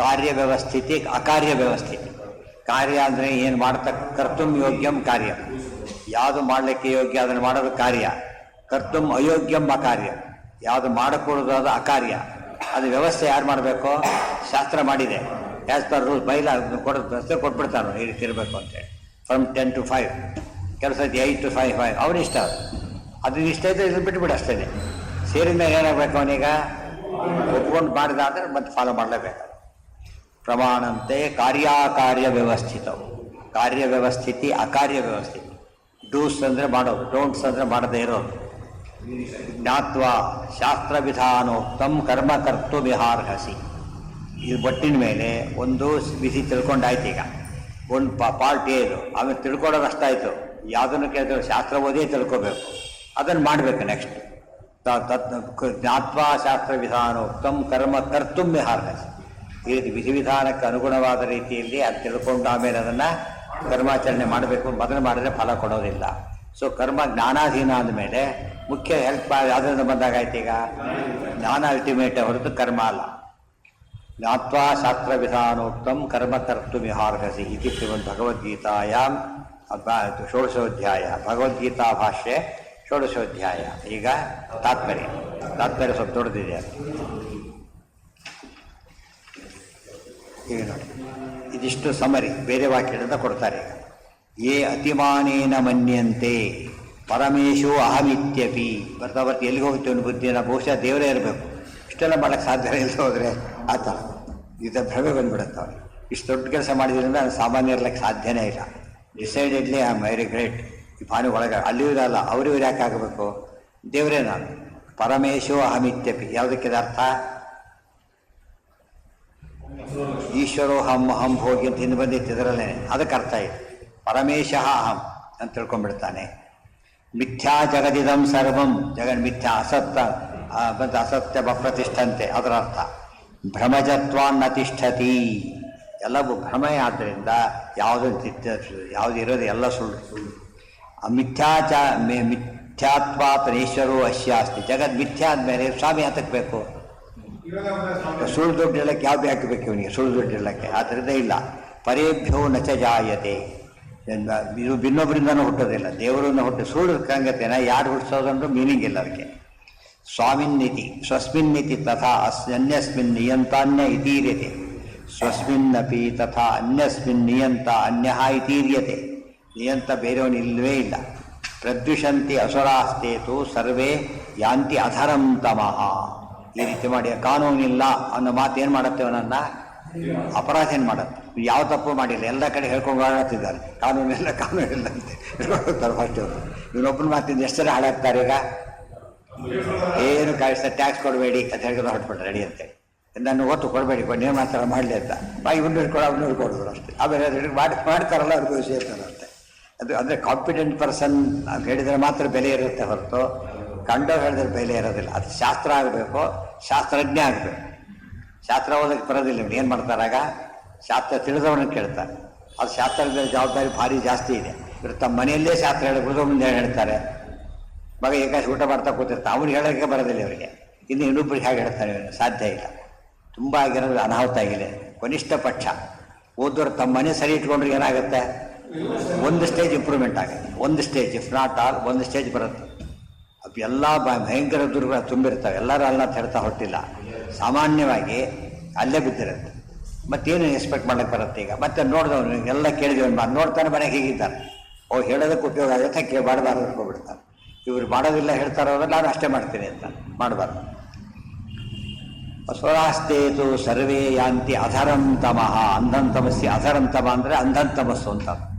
Speaker 1: ಕಾರ್ಯ ವ್ಯವಸ್ಥಿತಿ, ಅಕಾರ್ಯ ವ್ಯವಸ್ಥಿತಿ. ಕಾರ್ಯ ಅಂದರೆ ಏನು ಮಾಡ್ತಕ್ಕ, ಕರ್ತುಂ ಯೋಗ್ಯಂ ಕಾರ್ಯ, ಯಾವುದು ಮಾಡಲಿಕ್ಕೆ ಯೋಗ್ಯ ಅದನ್ನು ಮಾಡೋದು ಕಾರ್ಯ. ಕರ್ತುಂ ಅಯೋಗ್ಯಂ ಅಕಾರ್ಯ, ಯಾವುದು ಮಾಡಕೂಡದು ಅದು ಅಕಾರ್ಯ. ಅದು ವ್ಯವಸ್ಥೆ ಯಾರು ಮಾಡಬೇಕು? ಶಾಸ್ತ್ರ ಮಾಡಿದೆ. ಆ್ಯಸ್ ಪರ್ ರೂಲ್ ಬೈಲ ಕೊಟ್ಬಿಡ್ತಾನೆ, ಈ ರೀತಿ ಇರಬೇಕು ಅಂತೇಳಿ. ಫ್ರಮ್ 10 to 5, ಕೆಲಸ 8 to 5 ಅವನಿಷ್ಟ. ಅದು ಇಷ್ಟ ಇದ್ರೆ ಇದು ಬಿಟ್ಟುಬಿಡು ಅಷ್ಟೇ. ಸೇರಿದ ಏನಾಗಬೇಕು ಅವನೀಗ? ಒಪ್ಕೊಂಡು ಮಾಡಿದ ಅಂದರೆ ಮತ್ತೆ ಫಾಲೋ ಮಾಡಲೇಬೇಕು. ಪ್ರಮಾಣಂತೆ ಕಾರ್ಯಕಾರ್ಯ ವ್ಯವಸ್ಥಿತವು. ಕಾರ್ಯ ವ್ಯವಸ್ಥಿತಿ, ಅಕಾರ್ಯ ವ್ಯವಸ್ಥಿತಿ. ಡೂಸ್ ಅಂದರೆ ಮಾಡೋದು, ಡೋಂಟ್ಸ್ ಅಂದರೆ ಮಾಡದೇ ಇರೋದು. ಜ್ಞಾತ್ವಾ ಶಾಸ್ತ್ರ ವಿಧಾನೋಕ್ತಂ ಕರ್ಮ ಕರ್ತು ವಿಹಾರ್ಹಸಿ. ಇದು ಒಟ್ಟಿನ ಮೇಲೆ ಒಂದು ವಿಧಿ ತಿಳ್ಕೊಂಡಾಯ್ತು. ಈಗ ಒಂದು ಪಾರ್ಟ್ ಏನು, ಆಮೇಲೆ ತಿಳ್ಕೊಳ್ಳೋದು ಅಷ್ಟಾಯಿತು. ಯಾವುದನ್ನು ಕೇಳಿದ್ರು ಶಾಸ್ತ್ರ ಓದೇ ತಿಳ್ಕೋಬೇಕು, ಅದನ್ನು ಮಾಡಬೇಕು. ನೆಕ್ಸ್ಟ್ ಜ್ಞಾತ್ವಾ ಶಾಸ್ತ್ರ ವಿಧಾನೋಕ್ತಂ ಕರ್ಮ ಕರ್ತು ವಿಹಾರ್ಹಸಿ. ಈ ರೀತಿ ವಿಧಿವಿಧಾನಕ್ಕೆ ಅನುಗುಣವಾದ ರೀತಿಯಲ್ಲಿ ಅದು ತಿಳ್ಕೊಂಡು ಆಮೇಲೆ ಅದನ್ನು ಕರ್ಮಾಚರಣೆ ಮಾಡಬೇಕು. ಮೊದಲು ಮಾಡಿದ್ರೆ ಫಲ ಕೊಡೋದಿಲ್ಲ. ಸೊ ಕರ್ಮ ಜ್ಞಾನಾಧೀನ ಅಂದಮೇಲೆ ಮುಖ್ಯ ಹೆಲ್ಪ್ ಯಾವುದರಿಂದ ಬಂದಾಗಾಯ್ತು? ಈಗ ಜ್ಞಾನ ಅಲ್ಟಿಮೇಟ್ ಹೊರತು ಕರ್ಮ ಅಲ್ಲ. ಜ್ಞಾತ್ವಾ ಶಾಸ್ತ್ರ ವಿಧಾನೋಕ್ತಂ ಕರ್ಮ ಕರ್ತು ವಿಹಾರ್ಹಸಿ ಇತಿ ಭಗವದ್ಗೀತಾಯಾಂ 16ನೇ ಭಗವದ್ಗೀತಾ ಭಾಷ್ಯ 16ನೇ. ಈಗ ತಾತ್ಪರ್ಯ ಸ್ವಲ್ಪ ದೊಡ್ಡದಿದೆ. ಈಗ ನೋಡಿ, ಇದಿಷ್ಟು ಸಮರಿ ಬೇರೆ ವಾಕ್ಯದಿಂದ ಕೊಡ್ತಾರೆ. ಈಗ ಯೇ ಅತಿಮಾನೇನ ಮನ್ಯಂತೆ ಪರಮೇಶೋ ಅಹಮಿತ್ಯಪಿ. ಬರ್ತಾ ಎಲ್ಲಿಗೆ ಹೋಗ್ತೀವಿ ಬುದ್ಧಿನ? ಬಹುಶಃ ದೇವರೇ ಇರಬೇಕು. ಇಷ್ಟೆಲ್ಲ ಮಾಡೋಕ್ಕೆ ಸಾಧ್ಯ ಇಲ್ಲದೆ ಹೋದರೆ ಆತ ಇದು ಭ್ರಮೆ ಬಂದ್ಬಿಡುತ್ತೆ. ಇಷ್ಟು ದೊಡ್ಡ ಕೆಲಸ ಮಾಡಿದ್ರಿಂದ ನಾನು ಸಾಮಾನ್ಯ ಇರ್ಲಿಕ್ಕೆ ಸಾಧ್ಯನೇ ಇಲ್ಲ. ಡಿಸೈಡೆಡ್ಲಿ ಐ ಆಮ್ ವೆರಿ ಗ್ರೇಟ್. ಈ ಭಾನು ಒಳಗೆ ಅಲ್ಲಿಯೂ ಇರಲ್ಲ, ಅವರಿವ್ರು ಯಾಕೆ ಆಗಬೇಕು? ದೇವರೇ ನಾನು, ಪರಮೇಶೋ ಅಹಮಿತ್ಯಪಿ. ಯಾವುದಕ್ಕಿದೆ ಅರ್ಥ? ಈಶ್ವರೋ ಹಂ ಭೋಗಿ ಅಂತ ಹಿಂದೆ ಬಂದಿತ್ತು ಇದರಲ್ಲೇ, ಅದಕ್ಕೆ ಅರ್ಥ ಇದೆ. ಪರಮೇಶ ಅಹಂ ಅಂತ ತಿಳ್ಕೊಂಡ್ಬಿಡ್ತಾನೆ. ಮಿಥ್ಯಾ ಜಗದಿದಂ ಸರ್ವಂ, ಜಗನ್ ಮಿಥ್ಯಾ ಅಸತ್ಯ ಬಂತ, ಅಸತ್ಯ ಪ್ರತಿಷ್ಠಂತೆ ಅದರ ಅರ್ಥ. ಭ್ರಮಜತ್ವಾನ್ನ ತಿಷ್ಠತಿ, ಎಲ್ಲವೂ ಭ್ರಮೆ. ಆದ್ದರಿಂದ ಯಾವುದು ಇರೋದು ಎಲ್ಲ ಸುಳ್ಳು. ಮಿಥ್ಯಾತ್ವಾತ್ ಈಶ್ವರೋ ಅಸ್ಯಾಸ್ತಿ. ಜಗದ್ ಮಿಥ್ಯಾ ಆದ್ಮೇಲೆ ಸ್ವಾಮಿ ಹತ್ತಕ್ಕೆ ಬೇಕು. ಸುಳ್ಳು ದುಡ್ಡು ಹೇಳಕ್ಕೆ ಯಾವ ಹಾಕಬೇಕು ಇವನಿಗೆ? ಸುಳ್ಳು ದುಡ್ಡು ಹೇಳಕ್ಕೆ ಆದ್ದರಿಂದ ಇಲ್ಲ. ಪರೇಭ್ಯೋ ನಚ ಜಾಯತೆ, ಇದು ಇನ್ನೊಬ್ಬರಿಂದನೂ ಹುಟ್ಟೋದಿಲ್ಲ, ದೇವರನ್ನು ಹುಟ್ಟು. ಸುಳ್ಳು ಕಂಗತೆನ ಯಾರು ಹುಟ್ಟಿಸೋದಂದ್ರೂ ಮೀನಿಂಗ್ ಇಲ್ಲ ಅದಕ್ಕೆ. ಸ್ವಾಮಿನ್ನಿತಿ ಸ್ವಸ್ಮಿನ್ನಿತಿ ತಥಾ ಅನ್ಯಸ್ಮಿನ್ ನಿಯಂತಾನ್ಯ ಇತೀರ್ಯತೆ. ಸ್ವಸ್ಮಿನ್ನಪಿ ತಥಾ ಅನ್ಯಸ್ಮಿನ್ ನಿಯಂತ ಅನ್ಯ ಇತೀರ್ಯತೆ. ನಿಯಂತ ಬೇರೆಯವನು ಇಲ್ಲವೇ ಇಲ್ಲ. ಪ್ರದ್ವಿಷಂತಿ ಅಸುರಾಸ್ತೇತು ಸರ್ವೇ ಯಾಂತಿ ಅಧರಂ ತಮಃ. ಈ ರೀತಿ ಮಾಡಿ ಕಾನೂನಿಲ್ಲ ಅನ್ನೋ ಮಾತು ಏನು ಮಾಡುತ್ತೆ? ಅವನನ್ನು ಅಪರಾಧೇನು ಮಾಡುತ್ತೆ. ಯಾವ ತಪ್ಪು ಮಾಡಿಲ್ಲ, ಎಲ್ಲ ಕಡೆ ಹೇಳ್ಕೊಂಡು ಓಡಾಡ್ತಿದ್ದಾರೆ. ಕಾನೂನಿಲ್ಲ ಅಂತೆ ಹೇಳ್ಕೊಳ್ತಾರೆ ಫಸ್ಟ್ ಅವರು. ಇವನೊಬ್ಬನ ಮಾತಿಂದ ಎಷ್ಟು ಜನ ಹಾಳಾಗ್ತಾರೆ. ಈಗ ಏನು ಕಾಯಿಸ್ತಾರೆ, ಟ್ಯಾಕ್ಸ್ ಕೊಡಬೇಡಿ ಅಂತ ಹೇಳಿದ್ರೆ ಹೊರಟ್ಬಿಟ್ರೆ ರೆಡಿ ಅಂತೆ. ನನ್ನ ಒತ್ತು ಕೊಡಬೇಡಿ, ಏನು ಮಾಡ್ತಾರ ಮಾಡಲಿ ಅಂತ ಇವ್ನು ಹಿಡ್ಕೊಂಡು ಅವ್ನು ಹಿಡ್ಕೊಡಿದ್ರು ಅಷ್ಟೇ. ಆಮೇಲೆ ಮಾಡ್ತಾರಲ್ಲ ಅವ್ರಿಗೆ ವಿಷಯ ಇರ್ತಾರಂತೆ. ಅದು ಅಂದರೆ ಕಾಂಪಿಟೆಂಟ್ ಪರ್ಸನ್ ಅಂತ ಹೇಳಿದರೆ ಮಾತ್ರ ಬೆಲೆ ಇರುತ್ತೆ ಹೊರತು ಕಂಡವ್ರು ಹೇಳಿದ್ರೆ ಬೆಲೆ ಇರೋದಿಲ್ಲ. ಅದು ಶಾಸ್ತ್ರ ಆಗಬೇಕು, ಶಾಸ್ತ್ರಜ್ಞ ಆಗಬೇಕು. ಶಾಸ್ತ್ರ ಓದಕ್ಕೆ ಬರೋದಿಲ್ಲ. ಇವ್ರು ಏನು ಮಾಡ್ತಾರಾಗ? ಶಾಸ್ತ್ರ ತಿಳಿದವರನ್ನು ಕೇಳ್ತಾರೆ. ಅದು ಶಾಸ್ತ್ರದ ಜವಾಬ್ದಾರಿ ಭಾರಿ ಜಾಸ್ತಿ ಇದೆ. ಇವರು ತಮ್ಮ ಮನೆಯಲ್ಲೇ ಶಾಸ್ತ್ರ ಹೇಳಬಹುದು, ಮುಂದೆ ಹೇಳ್ತಾರೆ. ಮಗ ಏಕಾಶಿ ಊಟ ಮಾಡ್ತಾ ಕೂತಿರ್ತಾರೆ, ಅವ್ನು ಹೇಳೋಕ್ಕೆ ಬರೋದಿಲ್ಲ ಇವರಿಗೆ. ಇನ್ನು ಇನ್ನೊಬ್ಬರಿಗೆ ಹೇಗೆ ಹೇಳ್ತಾರೆ? ಇವನು ಸಾಧ್ಯ ಇಲ್ಲ. ತುಂಬ ಆಗಿರೋದು ಅನಾಹುತ ಆಗಿದೆ. ಕನಿಷ್ಠ ಪಕ್ಷ ಓದೋರು ತಮ್ಮ ಮನೆ ಸರಿ ಇಟ್ಕೊಂಡ್ರೆ ಏನಾಗುತ್ತೆ? ಒಂದು ಸ್ಟೇಜ್ ಇಂಪ್ರೂವ್ಮೆಂಟ್ ಆಗುತ್ತೆ. ಒಂದು ಸ್ಟೇಜ್, ಇಫ್ ನಾಟ್ ಆಲ್ ಒಂದು ಸ್ಟೇಜ್ ಬರುತ್ತೆ. ಅದು ಎಲ್ಲ ಭಯಂಕರ ದುರ್ಗುಣ ತುಂಬಿರ್ತವೆ. ಎಲ್ಲರೂ ಅಲ್ಲ ಅಂತ ಹೇಳ್ತಾ ಹೊಟ್ಟಿಲ್ಲ, ಸಾಮಾನ್ಯವಾಗಿ ಅಲ್ಲೇ ಬಿದ್ದಿರುತ್ತೆ. ಮತ್ತೇನು ಎಕ್ಸ್ಪೆಕ್ಟ್ ಮಾಡಕ್ಕೆ ಬರುತ್ತೆ? ಈಗ ಮತ್ತೆ ನೋಡಿದವನು ಎಲ್ಲ ಕೇಳಿದವನು ನೋಡ್ತಾನೆ, ಮನೆಗೆ ಹೀಗಿದ್ದಾರೆ. ಹೇಳೋದಕ್ಕೆ ಉಪಯೋಗ ಆಗುತ್ತೆ, ಮಾಡಬಾರ್ದು ಅನ್ಕೊಬಿಡ್ತಾರೆ. ಇವರು ಮಾಡೋದಿಲ್ಲ ಹೇಳ್ತಾರೋ ನಾನು ಅಷ್ಟೇ ಮಾಡ್ತೀನಿ ಅಂತ ಮಾಡಬಾರ್ದು. ಸ್ವರಾಸ್ತೇತು ಸರ್ವೇ ಯಾಂತಿ ಅಧರಂ ತಮಃ. ಅಂಧಂ ತಮಸ್ಸಿ ಅಧರಂ ತಮ ಅಂದರೆ ಅಂಧಂ ತಮಸ್ಸು ಅಂತ.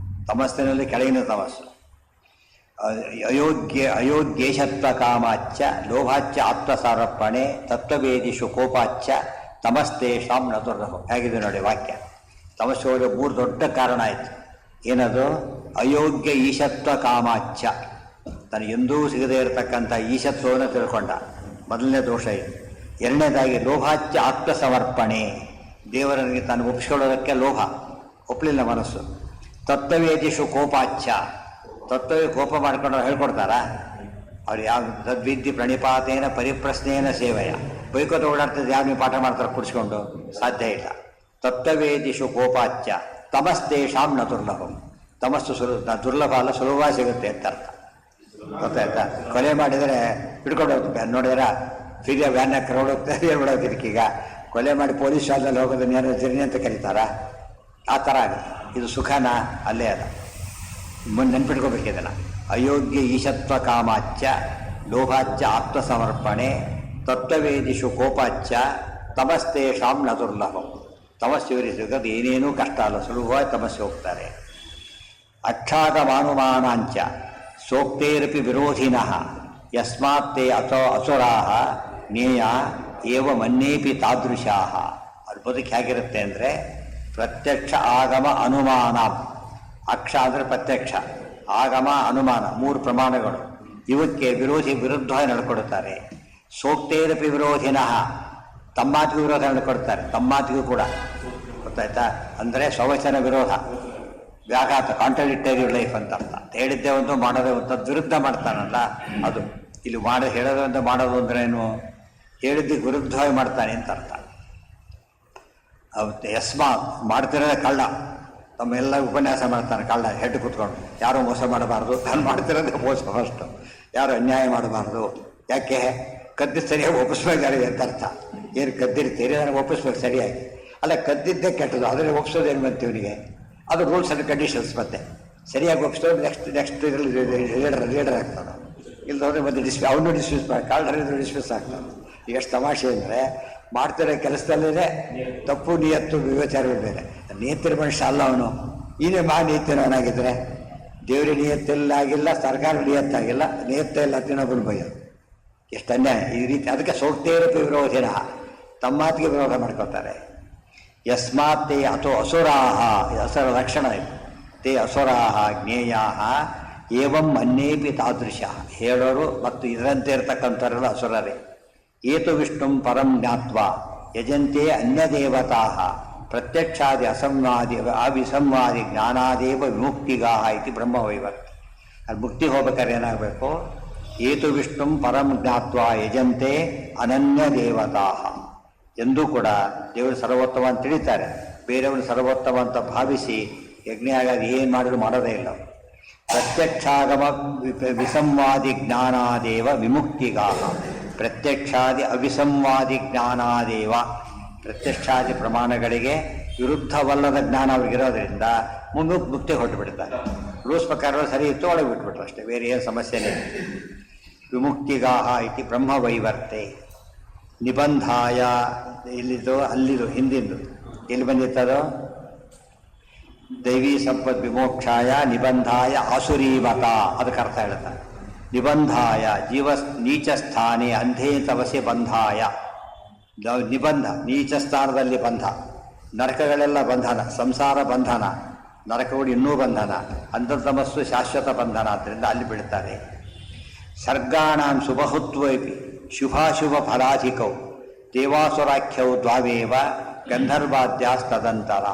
Speaker 1: ತಮಸ್ಸಿನಲ್ಲಿ ಕೆಳಗಿನ ತಮಸ್ಸು. ಅಯೋಗ್ಯೇಶತ್ವ ಕಾಮಾಚ್ಚ ಲೋಭಾಚ್ಚ ಆತ್ಮಸಾರಪ್ಪಣೆ ತತ್ವವೇದಿಷು ಕೋಪಾಚ್ಚ ತಮಸ್ತೇಷಾಂ ನತುರ್ರಹು. ಹೇಗಿದೆ ನೋಡಿ ವಾಕ್ಯ. ತಮಸ್ಸೋಗೆ 3 ದೊಡ್ಡ ಕಾರಣ ಆಯಿತು. ಏನದು? ಅಯೋಗ್ಯ ಈಶತ್ವ ಕಾಮಾಚ್ಚ, ತನಗೆಂದೂ ಸಿಗದೇ ಇರತಕ್ಕಂಥ ಈಶತ್ವವನ್ನು ತಿಳ್ಕೊಂಡ, ಮೊದಲನೇ ದೋಷ ಇದು. ಎರಡನೇದಾಗಿ ಲೋಭಾಚ್ಚ ಆತ್ಮಸಮರ್ಪಣೆ, ದೇವರನಿಗೆ ತಾನು ಒಪ್ಪಿಸ್ಕೊಳ್ಳೋದಕ್ಕೆ ಲೋಭ, ಒಪ್ಪಲಿಲ್ಲ ಮನಸ್ಸು. ತತ್ವವೇದಿಷು ಕೋಪಾಚ್ಚ, ತತ್ವವೇ ಕೋಪ ಮಾಡ್ಕೊಂಡು ಹೇಳ್ಕೊಡ್ತಾರಾ? ಅವ್ರು ಯಾವ ತದ್ವಿದ್ಯೆ ಪ್ರಣಿಪಾತೇನ ಪರಿಪ್ರಶ್ನೇನ ಸೇವೆಯ ಬೈಕೋತ ಓಡಾಡ್ತದೆ. ಯಾವ ನೀವು ಪಾಠ ಮಾಡ್ತಾರೆ ಕುಡಿಸ್ಕೊಂಡು? ಸಾಧ್ಯ ಇಲ್ಲ. ತತ್ವವೇದಿಷು ಕೋಪಾಚ್ಚ ತಮಸ್ತೇಷಾಂ ನ ದುರ್ಲಭಂ. ತಮಸ್ಸು ದುರ್ಲಭ ಅಲ್ಲ, ಸುಲಭ ಸಿಗುತ್ತೆ ಅಂತ ಅರ್ಥ. ಗೊತ್ತಾಯ್ತಾ? ಕೊಲೆ ಮಾಡಿದರೆ ಹಿಡ್ಕೊಂಡು ಹೋಗ್ತಾರೆ ನೋಡಿದ್ರೆ ಫಿರಿಯ ವ್ಯಾನ್ ಕ್ರೌಡ್ ಹೋಗ್ತಾರೆ, ಹೇಳ್ಬಿಡೋದು ಇದಕ್ಕೀಗ. ಕೊಲೆ ಮಾಡಿ ಪೊಲೀಸ್ ಸ್ಟಾಲ್ನಲ್ಲಿ ಹೋಗೋದನ್ನ ಯಾರು ಜರ್ನಿ ಅಂತ ಕರೀತಾರ? ಆ ಥರ ಆಗುತ್ತೆ. ಇದು ಸುಖನ? ಅಲ್ಲೇ ಅಲ್ಲ. ಮುಂದೆ ನೆನ್ಪಿಟ್ಕೋಬೇಕಿದೆಲ್ಲ. ಅಯೋಗ್ಯ ಈಶತ್ವ ಕಾಮಾಚ್ಚ ಲೋಭಾಚ್ಚ ಆತ್ಮಸಮರ್ಪಣೆ ತತ್ವವೇದಿಷು ಕೋಪಾಚ್ಚ ತಮಸ್ತೇಷಾಂ ನ ದುರ್ಲಭಂ. ತಮಸ್ಸು ಇವರಿಗೆ ಸಿಗೋದು ಏನೇನೂ ಕಷ್ಟ ಅಲ್ಲ, ಸುಲಭವಾಗಿ ತಮಸ್ಸು ಹೋಗ್ತಾರೆ. ಅಕ್ಷಾಗಮಾನುಮಾನಾಂಚ ಸೋಕ್ತೇರಪಿ ವಿರೋಧಿನಃ ಯಸ್ಮಾತ್ತೇ ಅಸುರಾಹ ನೇಯ ಏವ ಮನ್ನೇಪಿ ತಾದೃಶಾಹ. ಅವ್ರ ಬದುಕು ಹೇಗಿರುತ್ತೆ ಅಂದರೆ ಪ್ರತ್ಯಕ್ಷ ಆಗಮ ಅನುಮಾನ. ಅಕ್ಷ ಅಂದರೆ ಪ್ರತ್ಯಕ್ಷ, ಆಗಮ ಅನುಮಾನ, 3 ಪ್ರಮಾಣಗಳು. ಇವಕ್ಕೆ ವಿರುದ್ಧವಾಗಿ ನಡ್ಕೊಡುತ್ತಾರೆ. ಸೋಕ್ತೇರಪಿ ವಿರೋಧಿನಃ, ತಮ್ಮಾತಿಗೂ ವಿರೋಧ ನಡ್ಕೊಡ್ತಾರೆ, ತಮ್ಮಾತಿಗೂ ಕೂಡ. ಗೊತ್ತಾಯ್ತಾ? ಅಂದರೆ ಸ್ವವಚನ ವಿರೋಧ, ವ್ಯಾಘಾತ, ಕಾಂಟ್ರಡಿಕ್ಟರಿ ಲೈಫ್ ಅಂತ ಅರ್ಥ. ಹೇಳಿದ್ದೇ ಒಂದು ಮಾಡೋದೇ ಒಂದು, ವಿರುದ್ಧ ಮಾಡ್ತಾನಲ್ಲ ಅದು. ಇಲ್ಲಿ ಹೇಳೋದು ಅಂತ ಮಾಡೋದು ಅಂದ್ರೇನು? ಹೇಳಿದ್ದಕ್ಕೆ ವಿರುದ್ಧವಾಗಿ ಮಾಡ್ತಾನೆ ಅಂತ ಅರ್ಥ. ಯಸ್ಮಾತ್ ಮಾಡ್ತಿರೋದೇ ಕಳ್ಳ. ತಮ್ಮೆಲ್ಲ ಉಪನ್ಯಾಸ ಮಾಡ್ತಾನೆ ಕಳ್ಳ, ಹೆಡ್ ಕೂತ್ಕೊಂಡು. ಯಾರೂ ಮೋಸ ಮಾಡಬಾರ್ದು, ನಾನು ಮಾಡ್ತಿರೋದೇ ಮೋಸ ಫಸ್ಟು. ಯಾರು ಅನ್ಯಾಯ ಮಾಡಬಾರ್ದು. ಯಾಕೆ? ಕದ್ದು ಸರಿಯಾಗಿ ಒಪ್ಪಿಸ್ಬೇಕಾಗಿದೆ ಅಂತ ಅರ್ಥ. ಏನು ಕದ್ದಿರ್ತೀರಿ ನನಗೆ ಒಪ್ಪಿಸ್ಬೇಕು ಸರಿಯಾಗಿ. ಅಲ್ಲ, ಕದ್ದಿದ್ದೇ ಕೆಟ್ಟದು, ಅದರಲ್ಲಿ ಒಪ್ಪಿಸೋದೇನು ಬಂತು ಇವನಿಗೆ? ಅದು ರೂಲ್ಸ್ ಆ್ಯಂಡ್ ಕಂಡೀಷನ್ಸ್. ಮತ್ತೆ ಸರಿಯಾಗಿ ಒಪ್ಪಿಸೋದು ನೆಕ್ಸ್ಟ್ ಇದರಲ್ಲಿ ಲೀಡರ್ ಆಗ್ತಾನೆ. ಇಲ್ಲದವ್ರೆ ಮತ್ತೆ ಅವನು ಡಿಸ್ಮಿಸ್ ಮಾಡಿ, ಕಾಲ್ಡರಿದ್ರು ಡಿಸ್ಮಿಸ್ ಆಗ್ತಾನೆ. ಎಷ್ಟು ತಮಾಷೆ ಅಂದರೆ ಮಾಡ್ತಿರೋ ಕೆಲಸದಲ್ಲೇ ತಪ್ಪು ನಿಯತ್ತು ವಿವೇಚಾರಗಳು ಬೇರೆ. ನೇತ್ರ ಮನುಷ್ಯ ಅಲ್ಲ ಅವನು. ನೀನೇ ನೀತಿನವನಾಗಿದ್ದರೆ ದೇವರ ನಿಯತ್ತೆಲ್ಲಾಗಿಲ್ಲ, ಸರ್ಕಾರ ನಿಯತ್ತಾಗಿಲ್ಲ, ನಿಯತ್ತೇ ಇಲ್ಲ ತಿನ್ನೋಬಲ್ ಭಯ. ಎಷ್ಟು ಅನ್ಯಾಯ ಈ ರೀತಿ. ಅದಕ್ಕೆ ಸೌಕ್ತೇರಪಿ ವಿರೋಧಿನ, ತಮ್ಮ ಮಾತಿಗೆ ವಿರೋಧ ಮಾಡ್ಕೋತಾರೆ. ಯಸ್ಮಾತ್ ತೇ ಅಥೋ ಅಸುರಾಹ, ಅಸುರ ಲಕ್ಷಣ ಇದು. ತೇ ಅಸುರಾಹ ಜ್ಞೇಯಾಹ ಏವಂ ಅನ್ಯೇಪಿ ತಾದೃಶ. ಹೇಳೋರು ಮತ್ತು ಇದರಂತೆ ಇರತಕ್ಕಂಥವರೆಲ್ಲ ಅಸುರರೇ. ಏತು ವಿಷ್ಣುಂ ಪರಂ ಜ್ಞಾತ್ವಾ ಯಜಂತೆ ಅನ್ಯದೇವತಾ ಪ್ರತ್ಯಕ್ಷಾದಿ ಅಸಂವಾದಿ ಅವಿಸಂವಾದಿ ಜ್ಞಾನಾದೇವ ವಿಮುಕ್ತಿಗಾಹ ಇತಿ ಬ್ರಹ್ಮವೈವರ್ತಿ. ಅಲ್ಲಿ ಮುಕ್ತಿ ಹೋಗ್ಬೇಕಾದ್ರೆ ಏನಾಗಬೇಕು? ಏತು ವಿಷ್ಣುಂ ಪರಂ ಜ್ಞಾತ್ವಾ ಯಜಂತೆ ಅನನ್ಯ ದೇವತಾ. ಎಂದೂ ಕೂಡ ದೇವರು ಸರ್ವೋತ್ತಮ ಅಂತ ತಿಳಿತಾರೆ, ಬೇರೆಯವರು ಸರ್ವೋತ್ತಮ ಅಂತ ಭಾವಿಸಿ ಯಜ್ಞ ಆಗಾದ ಏನು ಮಾಡಿದ್ರು ಮಾಡೋದೇ ಇಲ್ಲ. ಪ್ರತ್ಯಕ್ಷಾಗಮ ವಿಸಂವಾದಿ ಜ್ಞಾನಾದೇವ ವಿಮುಕ್ತಿಗಾಹ. ಪ್ರತ್ಯಕ್ಷಾದಿ ಅವಿಸಂವಾದಿ ಜ್ಞಾನಾದೇವ, ಪ್ರತ್ಯಕ್ಷಾದಿ ಪ್ರಮಾಣಗಳಿಗೆ ವಿರುದ್ಧವಲ್ಲದ ಜ್ಞಾನ ಅವ್ರಿಗಿರೋದ್ರಿಂದ ಮುಕ್ತಿ ಹೊರಟು ಬಿಡ್ತಾರೆ. ರೂಲ್ಸ್ ಪ್ರಕಾರ ಸರಿ ಇತ್ತು, ಒಳಗೆ ಬಿಟ್ಬಿಟ್ರು ಅಷ್ಟೇ, ಬೇರೆ ಏನು ಸಮಸ್ಯೆನೇ. ವಿಮುಕ್ತಿಗಾಹ ಇತಿ ಬ್ರಹ್ಮವೈವರ್ತೆ. ನಿಬಂಧಾಯ, ಇಲ್ಲಿದು ಅಲ್ಲಿದು ಹಿಂದಿಂದು ಎಲ್ಲಿ ಬಂದಿತ್ತದು? ದೈವೀ ಸಂಪದ್ ವಿಮೋಕ್ಷಾಯ ನಿಬಂಧಾಯ ಆಸುರೀವತ, ಅದಕ್ಕೆ ಅರ್ಥ ಹೇಳ್ತಾರೆ. ನಿಬಂಧಾಯ ಜೀವ ನೀಚ ಸ್ಥಾನೇ ಅಂಧೇ ತಪಸ್ಸೆ ಬಂಧಾಯ. ನಿಬಂಧ, ನೀಚ ಸ್ಥಾನದಲ್ಲಿ ಬಂಧ, ನರಕಗಳೆಲ್ಲ ಬಂಧನ, ಸಂಸಾರ ಬಂಧನ, ನರಕಗಳು ಇನ್ನೂ ಬಂಧನ, ಅಂತರ್ತಮಸ್ಸು ಶಾಶ್ವತ ಬಂಧನ, ಆದ್ದರಿಂದ ಅಲ್ಲಿ ಬೀಳ್ತಾರೆ. ಸರ್ಗಾಣಾಂ ಶುಭಹುತ್ವೈಪಿ ಶುಭಾಶುಭ ಫಲಾಧಿಕೌ ದೇವಾಸುರಾಖ್ಯೌ ದ್ವಾವೇವ ಗಂಧರ್ವಾದ್ಯಾಸ್ತದಂತರ.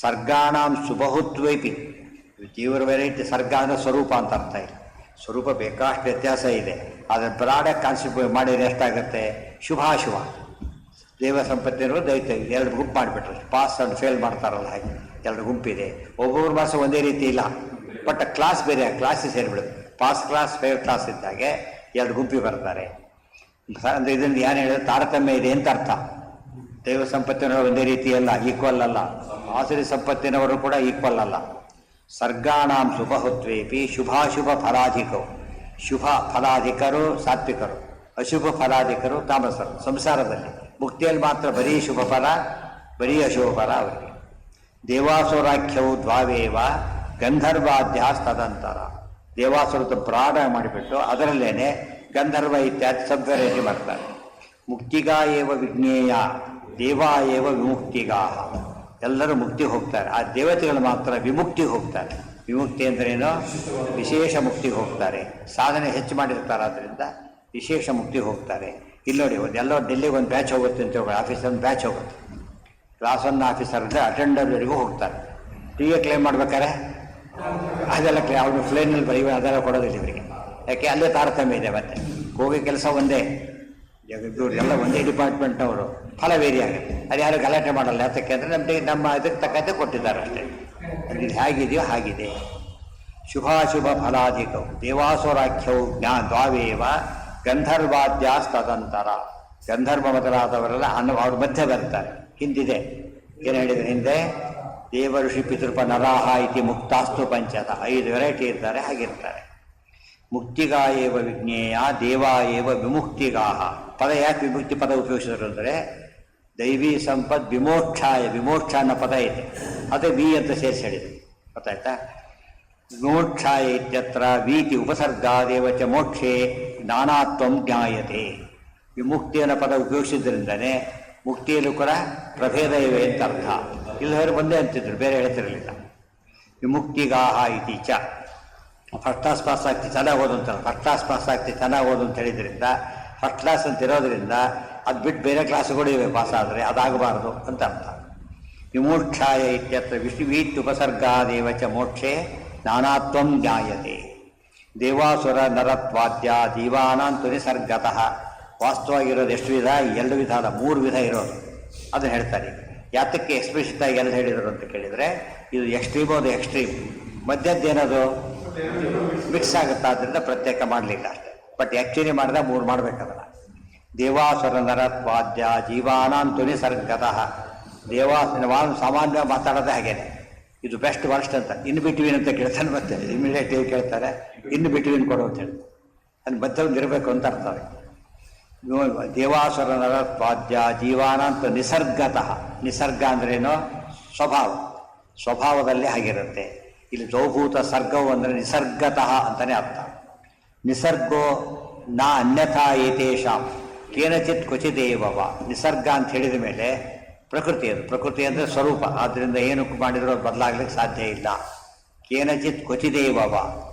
Speaker 1: ಸರ್ಗಾಣಾಂ ಶುಭಹುತ್ವೈಪಿ, ಜೀವರ ವೆರೈಟಿ. ಸರ್ಗ ಅಂದರೆ ಸ್ವರೂಪ ಅಂತ ಅರ್ಥ ಇಲ್ಲ. ಸ್ವರೂಪ ಬೇಕಾಷ್ಟು ವ್ಯತ್ಯಾಸ ಇದೆ, ಆದರೆ ಬ್ರಾಡಾಗಿ ಕಾನ್ಸೆಪ್ಟ್ ಮಾಡಿದರೆ ಎಷ್ಟಾಗುತ್ತೆ? ಶುಭಾಶುಭ. ದೇವ ಸಂಪತ್ತಿನವರು ದೈತ್ಯ ಎರಡು ಗುಂಪು ಮಾಡಿಬಿಟ್ರು. ಪಾಸ್ ಅಂಡ್ ಫೇಲ್ ಮಾಡ್ತಾರಲ್ಲ ಹಾಗೆ ಎರಡು ಗುಂಪಿದೆ. ಒಬ್ಬೊಬ್ಬರು ಮಾಸ ಒಂದೇ ರೀತಿ ಇಲ್ಲ, ಬಟ್ ಕ್ಲಾಸ್ ಬೇರೆ, ಕ್ಲಾಸಿಗೆ ಸೇರಿಬಿಡುತ್ತೆ. ಪಾಸ್ ಕ್ಲಾಸ್ ಫೇಲ್ ಕ್ಲಾಸ್ ಇದ್ದಾಗೆ ಎರಡು ಗುಂಪಿಗೆ ಬರ್ತಾರೆ. ಅಂದರೆ ಇದನ್ನು ಏನು ಹೇಳಿದ್ರೆ ತಾರತಮ್ಯ ಇದೆ ಅಂತ ಅರ್ಥ. ದೈವ ಸಂಪತ್ತಿನವರು ಒಂದೇ ರೀತಿ ಅಲ್ಲ, ಈಕ್ವಲ್ ಅಲ್ಲ. ಆಸುರಿ ಸಂಪತ್ತಿನವರು ಕೂಡ ಈಕ್ವಲ್ ಅಲ್ಲ. ಸರ್ಗಾಣಾಂ ಶುಭಹುತ್ವೇಪಿ ಶುಭಾಶುಭ ಫಲಾಧಿಕವು. ಶುಭ ಫಲಾಧಿಕರು ಸಾತ್ವಿಕರು, ಅಶುಭ ಫಲಾಧಿಕರು ತಾಮಸರು. ಸಂಸಾರದಲ್ಲಿ, ಮುಕ್ತಿಯಲ್ಲಿ ಮಾತ್ರ ಬರೀ ಶುಭ ಫಲ, ಬರೀ ಅಶುಭ ಫಲ ಅವರಿಗೆ. ದೇವಾಸುರಾಖ್ಯವು ದ್ವಾವೇವ ಗಂಧರ್ವಾದ್ಯಾಸ್ತದಂತರ. ದೇವಾಸುರತ ಬ್ರಾಡ ಮಾಡಿಬಿಟ್ಟು ಅದರಲ್ಲೇನೆ ಗಂಧರ್ವ ಇತ್ಯಾದಿ ಸಬ್ ವೆರೈಟಿ ಮಾಡ್ತಾರೆ. ಮುಕ್ತಿಗಾ ಏವ ವಿಜ್ಞೇಯ ದೇವಾ ಏವ ವಿಮುಕ್ತಿಗಾ. ಎಲ್ಲರೂ ಮುಕ್ತಿ ಹೋಗ್ತಾರೆ, ಆ ದೇವತೆಗಳು ಮಾತ್ರ ವಿಮುಕ್ತಿಗೆ ಹೋಗ್ತಾರೆ. ವಿಮುಕ್ತಿ ಅಂದ್ರೇನು? ವಿಶೇಷ ಮುಕ್ತಿಗೆ ಹೋಗ್ತಾರೆ. ಸಾಧನೆ ಹೆಚ್ಚು ಮಾಡಿರ್ತಾರೆ, ಆದ್ದರಿಂದ ವಿಶೇಷ ಮುಕ್ತಿಗೆ ಹೋಗ್ತಾರೆ. ಇಲ್ಲಿ ನೋಡಿ, ಎಲ್ಲೋ ಡೆಲ್ಲಿಗೆ ಒಂದು ಬ್ಯಾಚ್ ಹೋಗುತ್ತೆ ಅಂತ ಹೇಳಿ, ಆಫೀಸರ್ ಒಂದು ಬ್ಯಾಚ್ ಹೋಗುತ್ತೆ. ಕ್ಲಾಸ್ 1 ಆಫೀಸರ್ ಅಂದರೆ ಅಟೆಂಡರ್ವರೆಗೂ ಹೋಗ್ತಾರೆ. ಟಿವಿಗೆ ಕ್ಲೇಮ್ ಮಾಡ್ಬೇಕಾರೆ ಅದೆಲ್ಲ ಅವ್ರು ಫ್ಲೈನಲ್ಲಿ ಬರೀ ಅದೆಲ್ಲ ಕೊಡೋದಿಲ್ಲ ಇವರಿಗೆ. ಯಾಕೆ? ಅಲ್ಲೇ ತಾರತಮ್ಯ ಇದೆ. ಮತ್ತೆ ಹೋಗಿ ಕೆಲಸ ಒಂದೇ, ಎಲ್ಲ ಒಂದೇ ಡಿಪಾರ್ಟ್ಮೆಂಟ್ನವರು, ಫಲ ವೇರಿ ಆಗುತ್ತೆ. ಅದು ಯಾರು ಗಲಾಟೆ ಮಾಡಲ್ಲ. ಯಾತಕ್ಕೆ ಅಂದರೆ ನಮ್ಮ ಇದಕ್ಕೆ ತಕ್ಕಂತೆ ಕೊಟ್ಟಿದ್ದಾರೆ ಅಷ್ಟೇ. ಅಲ್ಲಿ ಹೇಗಿದೆಯೋ ಹಾಗಿದೆ. ಶುಭಾಶುಭ ಫಲಾಧಿಕವು ದೇವಾಸುರಾಖ್ಯವು ದ್ವಾವೇವ ಗಂಧರ್ವಾದ್ಯಾಸ್ತದಂತರ. ಗಂಧರ್ವ ಮೊದಲಾದವರೆಲ್ಲ ಅವ್ರ ಮಧ್ಯೆ ಬರ್ತಾರೆ. ಹಿಂದಿದೆ ಏನು ಹೇಳಿದರೆ, ಹಿಂದೆ ದೇವ ಋಷಿ ಪಿತೃಪ ನರಾಹ ಇತಿ ಮುಕ್ತಾಸ್ತು ಪಂಚತ. 5 ವೆರೈಟಿ ಇರ್ತಾರೆ, ಹಾಗಿರ್ತಾರೆ. ಮುಕ್ತಿಗಾ ಏವ ವಿಜ್ಞೇಯ ದೇವಾ ಏವ ವಿಮುಕ್ತಿಗಾಹ. ಪದ ಯಾಕೆ ವಿಮುಕ್ತಿ ಪದ ಉಪಯೋಗಿಸಿದ್ರು ಅಂದರೆ, ದೈವೀ ಸಂಪತ್ ವಿಮೋಕ್ಷಾಯ, ವಿಮೋಕ್ಷ ಅನ್ನೋ ಪದ ಇದೆ, ಅದೇ ವಿ ಅಂತ ಸೇರಿಸಿ ಹೇಳಿದ್ರು. ಗೊತ್ತಾಯ್ತಾ? ವಿಮೋಕ್ಷಾಯ ಇತ್ಯತ್ರ ವೀತಿ ಉಪಸರ್ಗಾದೇವ ಚ ಮೋಕ್ಷೇ ಜ್ಞಾನಾತ್ವಂ ಜ್ಞಾಯತೆ. ವಿಮುಕ್ತಿ ಅನ್ನೋ ಪದ ಉಪಯೋಗಿಸಿದ್ರಿಂದನೇ ಮುಕ್ತಿಯಲ್ಲೂ ಕೂಡ ಪ್ರಭೇದ ಇವೆ ಅಂತ ಅರ್ಥ. ಇಲ್ಲವರು ಒಂದೇ ಅಂತಿದ್ರು, ಬೇರೆ ಹೇಳ್ತಿರಲಿಲ್ಲ. ವಿಮುಕ್ತಿಗಾಹ ಇತಿ ಚ. ಫಸ್ಟ್ ಕ್ಲಾಸ್ ಪಾಸ್ ಆಗ್ತಿ ಚೆನ್ನಾಗಿ ಓದು ಅಂತಾರೆ. ಫಸ್ಟ್ ಕ್ಲಾಸ್ ಪಾಸ್ ಆಗ್ತಿ ಚೆನ್ನಾಗಿ ಓದು ಅಂತ ಹೇಳಿದ್ರಿಂದ, ಫಸ್ಟ್ ಕ್ಲಾಸ್ ಅಂತ ಇರೋದ್ರಿಂದ ಅದು ಬಿಟ್ಟು ಬೇರೆ ಕ್ಲಾಸ್ಗಳು ಇವೆ ಪಾಸ್ ಆದರೆ, ಅದಾಗಬಾರ್ದು ಅಂತ ಅರ್ಥ. ವಿಮೋಕ್ಷಾಯ ಇತ್ಯತ್ರ ವಿಶ್ವೀತ್ಯುಪಸರ್ಗಾದೇವ ಚ ಮೋಕ್ಷೇ ನಾನಾತ್ವಂ ಜ್ಞಾಯತೆ. ದೇವಾಸುರ ನರತ್ವಾದ್ಯ ದೀವಾನಾಂತು ನಿಸರ್ಗತಃ. ವಾಸ್ತವವಾಗಿರೋದು ಎಷ್ಟು ವಿಧ? 2 ವಿಧ ಅಲ್ಲ, 3 ವಿಧ ಇರೋದು. ಅದನ್ನು ಹೇಳ್ತಾರೆ. ಯಾತಕ್ಕೆ ಎಕ್ಸ್ಪ್ಲಿಸಿಟ್ ಆಗಿ ಎಲ್ಲ ಹೇಳಿದರು ಅಂತ ಕೇಳಿದರೆ, ಇದು ಎಕ್ಸ್ಟ್ರೀಮ್, ಅದು ಎಕ್ಸ್ಟ್ರೀಮ್. ಮಧ್ಯದ್ದೇನದು ಮಿಕ್ಸ್ ಆಗುತ್ತೆ, ಆದ್ದರಿಂದ ಪ್ರತ್ಯೇಕ ಮಾಡಲಿಲ್ಲ ಅಷ್ಟೇ. ಬಟ್ ಆ್ಯಕ್ಚುಲಿ ಮಾಡಿದಾಗ 3 ಮಾಡಬೇಕದಲ್ಲ. ದೇವಾಸುರ ನರತ್ವಾದ್ಯ ಜೀವಾನಾಂತು ನಿಸರ್ಗತಃ. ಸಾಮಾನ್ಯವಾಗಿ ಮಾತಾಡೋದೇ ಹಾಗೇನೆ. ಇದು ಬೆಸ್ಟ್ ವರ್ಸ್ಟ್ ಅಂತ, ಇನ್ ಬಿಟ್ವೀನ್ ಅಂತ ಕೇಳ್ತಾನೆ. ಮತ್ತೆ ಇಮಿಡಿಯೇಟಿವ್ ಕೇಳ್ತಾರೆ, ಇನ್ ಬಿಟ್ವೀನ್ ಕೊಡು ಅಂತ ಹೇಳಿ, ಅದು ಮಧ್ಯ ಒಂದು ಇರಬೇಕು ಅಂತ ಅರ್ಥ. ದೇವಾಸುರ ನರತ್ವಾದ್ಯ ಜೀವಾನಾಂತ ನಿಸರ್ಗತಃ. ನಿಸರ್ಗ ಅಂದ್ರೇನು? ಸ್ವಭಾವ. ಸ್ವಭಾವದಲ್ಲಿ ಹಾಗಿರುತ್ತೆ. ಇಲ್ಲಿ ದ್ವೌಭೂತ ಸರ್ಗವು ಅಂದರೆ ನಿಸರ್ಗತಃ ಅಂತಲೇ ಅರ್ಥ. ನಿಸರ್ಗೋ ನಾ ಅನ್ಯಥಾ ಏತೇಷಾಂ ಕೇನಚಿತ್ ಕ್ವಚಿದೇವವ. ನಿಸರ್ಗ ಅಂತ ಹೇಳಿದ ಮೇಲೆ ಪ್ರಕೃತಿ, ಅದು ಪ್ರಕೃತಿ ಅಂದರೆ ಸ್ವರೂಪ, ಆದ್ದರಿಂದ ಏನಕ್ಕೆ ಮಾಡಿದರೂ ಅದು ಬದಲಾಗ್ಲಿಕ್ಕೆ ಸಾಧ್ಯ ಇಲ್ಲ. ಕೇನಚಿತ್ ಕ್ವಚಿದೇವವ,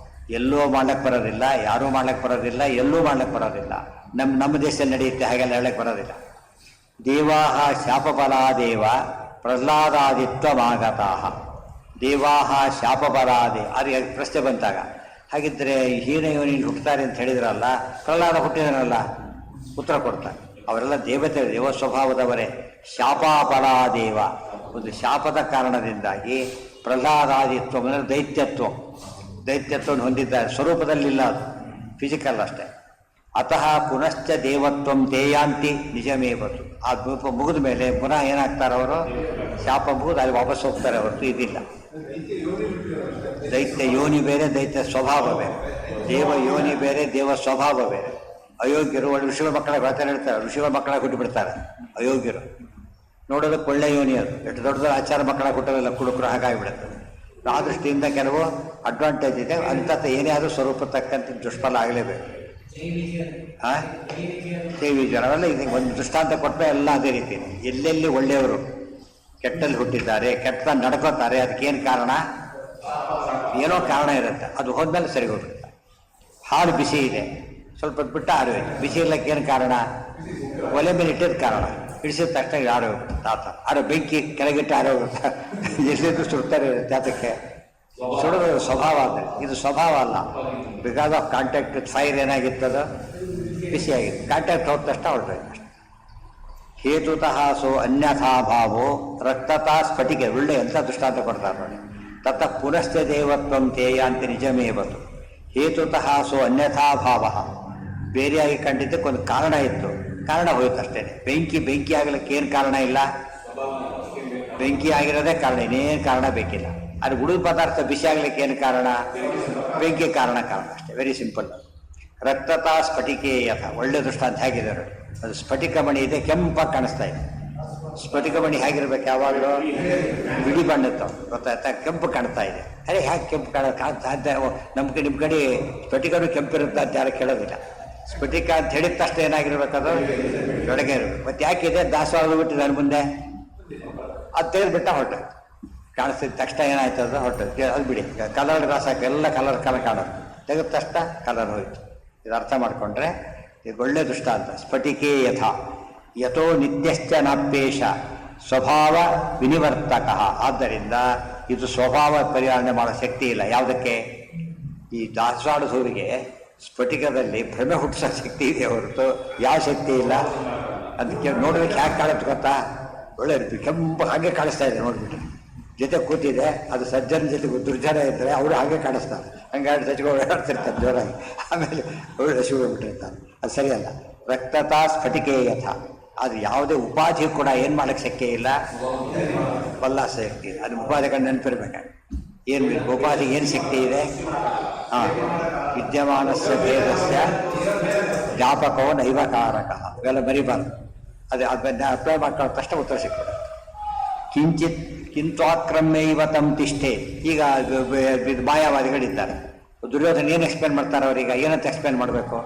Speaker 1: ಎಲ್ಲೋ ಮಾಡ್ಲಿಕ್ಕೆ ಬರೋದಿಲ್ಲ, ಯಾರೂ ಮಾಡ್ಲಿಕ್ಕೆ ಬರೋದಿಲ್ಲ, ಎಲ್ಲೂ ಮಾಡ್ಲಿಕ್ಕೆ ಬರೋದಿಲ್ಲ. ನಮ್ಮ ದೇಶದಲ್ಲಿ ನಡೆಯುತ್ತೆ, ಹಾಗೆಲ್ಲ ಹೇಳಕ್ಕೆ ಬರೋದಿಲ್ಲ. ದೇವಾಹ ಶಾಪಬಲಾದೇವ ಪ್ರಹ್ಲಾದಾದಿತ್ವಮಾಗತಾಹ. ದೇವಾಹ ಶಾಪಬಲಾದೇ, ಅದಕ್ಕೆ ಪ್ರಶ್ನೆ ಬಂತಾಗ ಹಾಗಿದ್ದರೆ ಹೀನ ಯೋನಿಗೆ ಹುಟ್ಟುತ್ತಾರೆ ಅಂತ ಹೇಳಿದ್ರಲ್ಲ, ಪ್ರಹ್ಲಾದ ಹುಟ್ಟಿದನಲ್ಲ, ಉತ್ತರ ಕೊಡ್ತಾರೆ. ಅವರೆಲ್ಲ ದೇವತೆ, ದೇವ ಸ್ವಭಾವದವರೇ. ಶಾಪಾಪರಾದೇವ, ಒಂದು ಶಾಪದ ಕಾರಣದಿಂದಾಗಿ ಪ್ರಹ್ಲಾದಾದಿತ್ವ ಅಂದರೆ ದೈತ್ಯತ್ವವನ್ನು ಹೊಂದಿದ್ದಾರೆ. ಸ್ವರೂಪದಲ್ಲಿಲ್ಲ, ಅದು ಫಿಸಿಕಲ್ ಅಷ್ಟೇ. ಅತಃ ಪುನಶ್ಚ ದೇವತ್ವಂ ತೇಯಾಂತಿ ನಿಜಮೇವತ್ತು. ಆ ರೂಪ ಮುಗಿದ ಮೇಲೆ ಪುನಃ ಏನಾಗ್ತಾರೆ ಅವರು? ಶಾಪ ಮುಗಿದು ಅಲ್ಲಿ ವಾಪಸ್ ಹೋಗ್ತಾರೆ, ಹೊರತು ಇದಿಲ್ಲ. ದೈತ್ಯ ಯೋನಿ ಬೇರೆ, ದೈತ್ಯ ಸ್ವಭಾವ ಬೇರೆ. ದೇವ ಯೋನಿ ಬೇರೆ, ದೇವ ಸ್ವಭಾವ ಬೇರೆ. ಅಯೋಗ್ಯರು ಋಷಿಗಳ ಮಕ್ಕಳಾಗಿ ಹೇಳ್ತಾರೆ, ಋಷಿಗಳ ಮಕ್ಕಳಾಗಿ ಹುಟ್ಟುಬಿಡ್ತಾರೆ ಅಯೋಗ್ಯರು. ನೋಡೋದಕ್ಕೆ ಒಳ್ಳೆ ಯೋನಿ ಅದು, ಎಷ್ಟು ದೊಡ್ಡ ಆಚಾರ ಮಕ್ಕಳಾಗಿ ಹುಟ್ಟೋದಿಲ್ಲ, ಕುಡುಕರು ಹಾಗಾಗಿಬಿಡುತ್ತದೆ. ಆ ದೃಷ್ಟಿಯಿಂದ ಕೆಲವು ಅಡ್ವಾಂಟೇಜ್ ಇದೆ. ಅಂಥದ್ದು ಏನೇ ಆದರೂ ಸ್ವರೂಪ ತಕ್ಕಂಥ ದುಷ್ಫಲ ಆಗಲೇಬೇಕು. ದೇವಿಜರು ಅವೆಲ್ಲ ಇದೆ. ಒಂದು ದೃಷ್ಟಾಂತ ಕೊಟ್ಟರೆ ಎಲ್ಲ ಅದೇ ರೀತಿ. ಎಲ್ಲೆಲ್ಲಿ ಒಳ್ಳೆಯವರು ಕೆಟ್ಟಲ್ಲಿ ಹುಟ್ಟಿದ್ದಾರೆ, ಕೆಟ್ಟ ನಡ್ಕೋತಾರೆ, ಅದಕ್ಕೇನು ಕಾರಣ? ಏನೋ ಕಾರಣ ಇರುತ್ತೆ, ಅದು ಹೋದ್ಮೇಲೆ ಸರಿ ಹೋಗ್ಬಿಡುತ್ತೆ. ಹಾಲು ಬಿಸಿ ಇದೆ, ಸ್ವಲ್ಪ ಬಿಟ್ಟು ಆರೋಗ್ಯ. ಬಿಸಿ ಇರ್ಲಿಕ್ಕೆ ಏನು ಕಾರಣ? ಒಲೆ ಮೇಲೆ ಇಟ್ಟಿದ್ದ ಕಾರಣ. ಇಳಿಸಿದ ತಕ್ಷಣ ಆರೋಗ್ಯ ತಾತ ಆರೋ ಬೆಂಕಿ ಕೆಳಗಿಟ್ಟು ಆರೋಗ್ಯ ಎಲ್ಲಿದ್ದು ಸುಡ್ತಾರೆ ಜಾತಕ್ಕೆ. ಸುಡೋದು ಸ್ವಭಾವ ಅಂದರೆ, ಇದು ಸ್ವಭಾವ ಅಲ್ಲ. Because of contact with fire ಏನಾಗಿತ್ತದು? ಬಿಸಿಯಾಗಿತ್ತು. ಕಾಂಟ್ಯಾಕ್ಟ್ ಹೋದ ತಕ್ಷಣ ಹೊರಟೋಯ್ತು. ಹೇತುತಃ ಸೋ ಅನ್ಯಥಾ ಭಾವೋ ರಕ್ತತಾ ಸ್ಫಟಿಕೆ. ಒಳ್ಳೆ ಎಂಥ ದೃಷ್ಟಾಂತ ಕೊಡ್ತಾರೆ ನೋಡಿ. ತತ ಪುನಶ್ಚ ದೇವತ್ವಂ ತೇಯಾಂತಿ ನಿಜಮೇವತ್ತು. ಹೇತುತಃ ಸೋ ಅನ್ಯಥಾ ಭಾವ, ಬೇರೆಯಾಗಿ ಕಂಡಿದ್ದಕ್ಕೊಂದು ಕಾರಣ ಇತ್ತು, ಕಾರಣ ಹೋಯ್ತು ಅಷ್ಟೇ. ಬೆಂಕಿ ಆಗಲಿಕ್ಕೆ ಏನು ಕಾರಣ ಇಲ್ಲ? ಬೆಂಕಿ ಆಗಿರೋದೇ ಕಾರಣ, ಇನ್ನೇನು ಕಾರಣ ಬೇಕಿಲ್ಲ. ಅದು ಉಳಿದ ಪದಾರ್ಥ ಬಿಸಿ ಆಗ್ಲಿಕ್ಕೆ ಏನು ಕಾರಣ? ಬೆಂಕಿ ಕಾರಣ ಅಷ್ಟೇ. Very simple. ರಕ್ತತಾ ಸ್ಫಟಿಕೆ ಯಥ. ಒಳ್ಳೆ ದೃಷ್ಟಾಂತ ಹೇಗಿದ್ದಾರೆ. ಅದು ಸ್ಫಟಿಕ ಮಣಿ ಇದೆ, ಕೆಂಪಾಗಿ ಕಾಣಿಸ್ತಾ ಇದೆ. ಸ್ಫಟಿಕ ಮಣಿ ಹೇಗಿರ್ಬೇಕು? ಯಾವಾಗಲೂ ಬಿಳಿ ಬಣ್ಣದ್ದು, ಗೊತ್ತಾಯ್ತಾ? ಕೆಂಪು ಕಾಣ್ತಾ ಇದೆ. ಅರೆ ಹೇಗೆ ಕೆಂಪು ಸಾಧ್ಯ? ನಿಮ್ಮ ಕಡೆ ಸ್ಫಟಿಕನು ಕೆಂಪಿರುತ್ತೆ ಅಂತ ಯಾರು ಕೇಳೋದಿಲ್ಲ. ಸ್ಫಟಿಕ ಅಂತ ಹೇಳಿದ ತಕ್ಷಣ ಏನಾಗಿರ್ಬೇಕದು? ಬೆಳಗ್ಗೆ ಇರಬೇಕು. ಮತ್ತೆ ಯಾಕಿದೆ? ದಾಸವಾಳ ಬಿಟ್ಟಿದೆ ನನ್ನ ಮುಂದೆ, ಅದು ತೆಗೆದುಬಿಟ್ಟ ಹೊರಟು. ಕಾಣಿಸ್ತಿದ್ದ ತಕ್ಷಣ ಏನಾಯ್ತು? ಅದು ಹೊರಟು. ಅದು ಬಿಡಿ, ಕಲರ್ ರಾಸಾಕ ಎಲ್ಲ ಕಲರ್ ಕಾಣೋದು. ತೆಗೆದ ತಕ್ಷಣ ಕಲರ್ ಹೋಯ್ತು. ಇದು ಅರ್ಥ ಮಾಡಿಕೊಂಡ್ರೆ ಇದು ಒಳ್ಳೆ ದೃಷ್ಟಾಂತ. ಸ್ಫಟಿಕೆ ಯಥಾ ಯಥೋ ನಿತ್ಯಶ್ಚ ನಾಪ್ಯೇಶ ಸ್ವಭಾವ ವಿನಿವರ್ತಕ. ಆದ್ದರಿಂದ ಇದು ಸ್ವಭಾವ ಪರಿಹಾರ ಮಾಡೋ ಶಕ್ತಿ ಇಲ್ಲ. ಯಾವುದಕ್ಕೆ? ಈ ದಾಸವಾಳದ ಹೂವಿಗೆ ಸ್ಫಟಿಕದಲ್ಲಿ ಭ್ರಮೆ ಹುಟ್ಟಿಸೋ ಶಕ್ತಿ ಇದೆ ಹೊರತು ಯಾವ ಶಕ್ತಿ ಇಲ್ಲ. ಅದಕ್ಕೆ ನೋಡೋದಕ್ಕೆ ಯಾಕೆ ಕಾಣುತ್ತೆ ಗೊತ್ತಾ? ಒಳ್ಳೆ ಕೆಂಪು ಹಾಗೆ ಕಾಣಿಸ್ತಾ ಇದೆ. ನೋಡ್ಬಿಟ್ಟು ಜೊತೆ ಕೂತಿದೆ, ಅದು ಸಜ್ಜನ ಜೊತೆ ದುರ್ಜನ ಇದ್ದರೆ ಅವರು ಹಾಗೆ ಕಾಣಿಸ್ತಾರೆ. ಹಂಗಾಗಿ ಸಚಿವ ಓಡಾಡ್ತಿರ್ತಾರೆ ಜೋರಾಗಿ, ಆಮೇಲೆ ಒಳ್ಳೆ ಶಿವ ಬಿಟ್ಟಿರ್ತಾರೆ. ಅದು ಸರಿಯಲ್ಲ. ರಕ್ತತಾ ಸ್ಫಟಿಕೆ ಯಥ. ಅದು ಯಾವುದೇ ಉಪಾಧಿ ಕೂಡ ಏನು ಮಾಡೋಕ್ಕೆ ಶಕ್ಯ ಇಲ್ಲ, ಬಲ್ಲಾಸ ಶಕ್ತಿ ಇಲ್ಲ. ಅದು ಉಪಾಧಿಗಳು ನೆನಪಿರ್ಬೇಕಾಗಿ ಏನು ಉಪಾಧಿ ಏನು ಶಕ್ತಿ ಇದೆ? ಹಾಂ, ವಿದ್ಯಮಾನಸ್ಯ ಭೇದಸ್ಯ ವ್ಯಾಪಕೋ ನೈವಕಾರಕ. ಇವೆಲ್ಲ ಬರೀಬಾರ್ದು. ಅದನ್ನ ಅಪ್ಲೈ ಮಾಡ್ಕೊಳ್ಳೋ ತಕ್ಷಣ ಉತ್ತರ ಸಿಗ್ತದೆ. ಕಿಂಚಿತ್ ಕಿಂತ್ವಾಕ್ರಮ್ಯ ಇವತ್ತಂ ತಿಷ್ಠೆ. ಈಗ ಮಾಯಾವಾದಿಗಳಿದ್ದಾರೆ. ದುರ್ಯೋಧನ ಏನು ಎಕ್ಸ್ಪ್ಲೇನ್ ಮಾಡ್ತಾರೆ ಅವ್ರೀಗ? ಏನಂತ ಎಕ್ಸ್ಪ್ಲೇನ್ ಮಾಡಬೇಕು?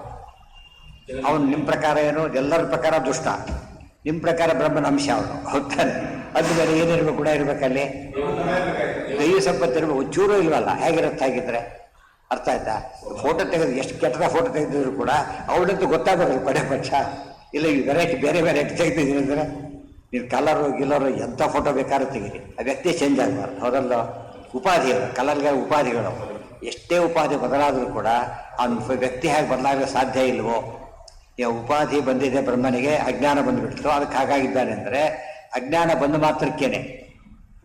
Speaker 1: ಅವನು ನಿಮ್ಮ ಪ್ರಕಾರ ಏನು? ಎಲ್ಲರ ಪ್ರಕಾರ ದುಷ್ಟ, ನಿಮ್ಮ ಪ್ರಕಾರ ಬ್ರಹ್ಮನ ಅಂಶ ಅವನು, ಹೋಗ್ತಾನೆ. ಅದು ಬೇರೆ ಏನಿರ್ಬೇಕು? ಗುಣ ಇರ್ಬೇಕಲ್ಲಿ, ದೈವ ಸಂಪತ್ತು ಇರಬೇಕು. ಚೂರು ಇಲ್ವಲ್ಲ, ಹೇಗಿರುತ್ತೆ? ಹಾಗಿದ್ರೆ ಅರ್ಥ ಆಯ್ತಾ? ಫೋಟೋ ತೆಗೆದು ಎಷ್ಟು ಕೆಟ್ಟದ ಫೋಟೋ ತೆಗೆದಿದ್ರು ಕೂಡ ಅವಳಂತೂ ಗೊತ್ತಾಗೋದಿಲ್ಲ ಕೊನೆ ಪಕ್ಷ. ಇಲ್ಲ ಈ ವೆರೈಟಿ ಬೇರೆ ವೆರೈಟಿ ತೆಗೆದಿದ್ದೀನಿ ಅಂದರೆ ನೀವು ಕಲರು ಗಿಲ್ಲರು ಎಂಥ ಫೋಟೋ ಬೇಕಾದ್ರೂ ತೆಗೀರಿ, ಆ ವ್ಯಕ್ತಿ ಚೇಂಜ್ ಆಗಬಾರ್ದು. ಹೌದಲ್ಲ? ಉಪಾಧಿಗಳು, ಕಲರ್ಗೆ ಉಪಾಧಿಗಳು. ಎಷ್ಟೇ ಉಪಾಧಿ ಬದಲಾದರೂ ಕೂಡ ಆ ವ್ಯಕ್ತಿ ಹೇಗೆ ಬದಲಾಗಲು ಸಾಧ್ಯ ಇಲ್ವೋ? ಉಪಾಧಿ ಬಂದಿದೆ ಬ್ರಹ್ಮನಿಗೆ, ಅಜ್ಞಾನ ಬಂದುಬಿಡ್ತು, ಅದಕ್ಕೆ ಹಾಗಾಗಿದ್ದಾನೆ ಅಂದರೆ ಅಜ್ಞಾನ ಬಂದ ಮಾತ್ರಕ್ಕೇನೆ,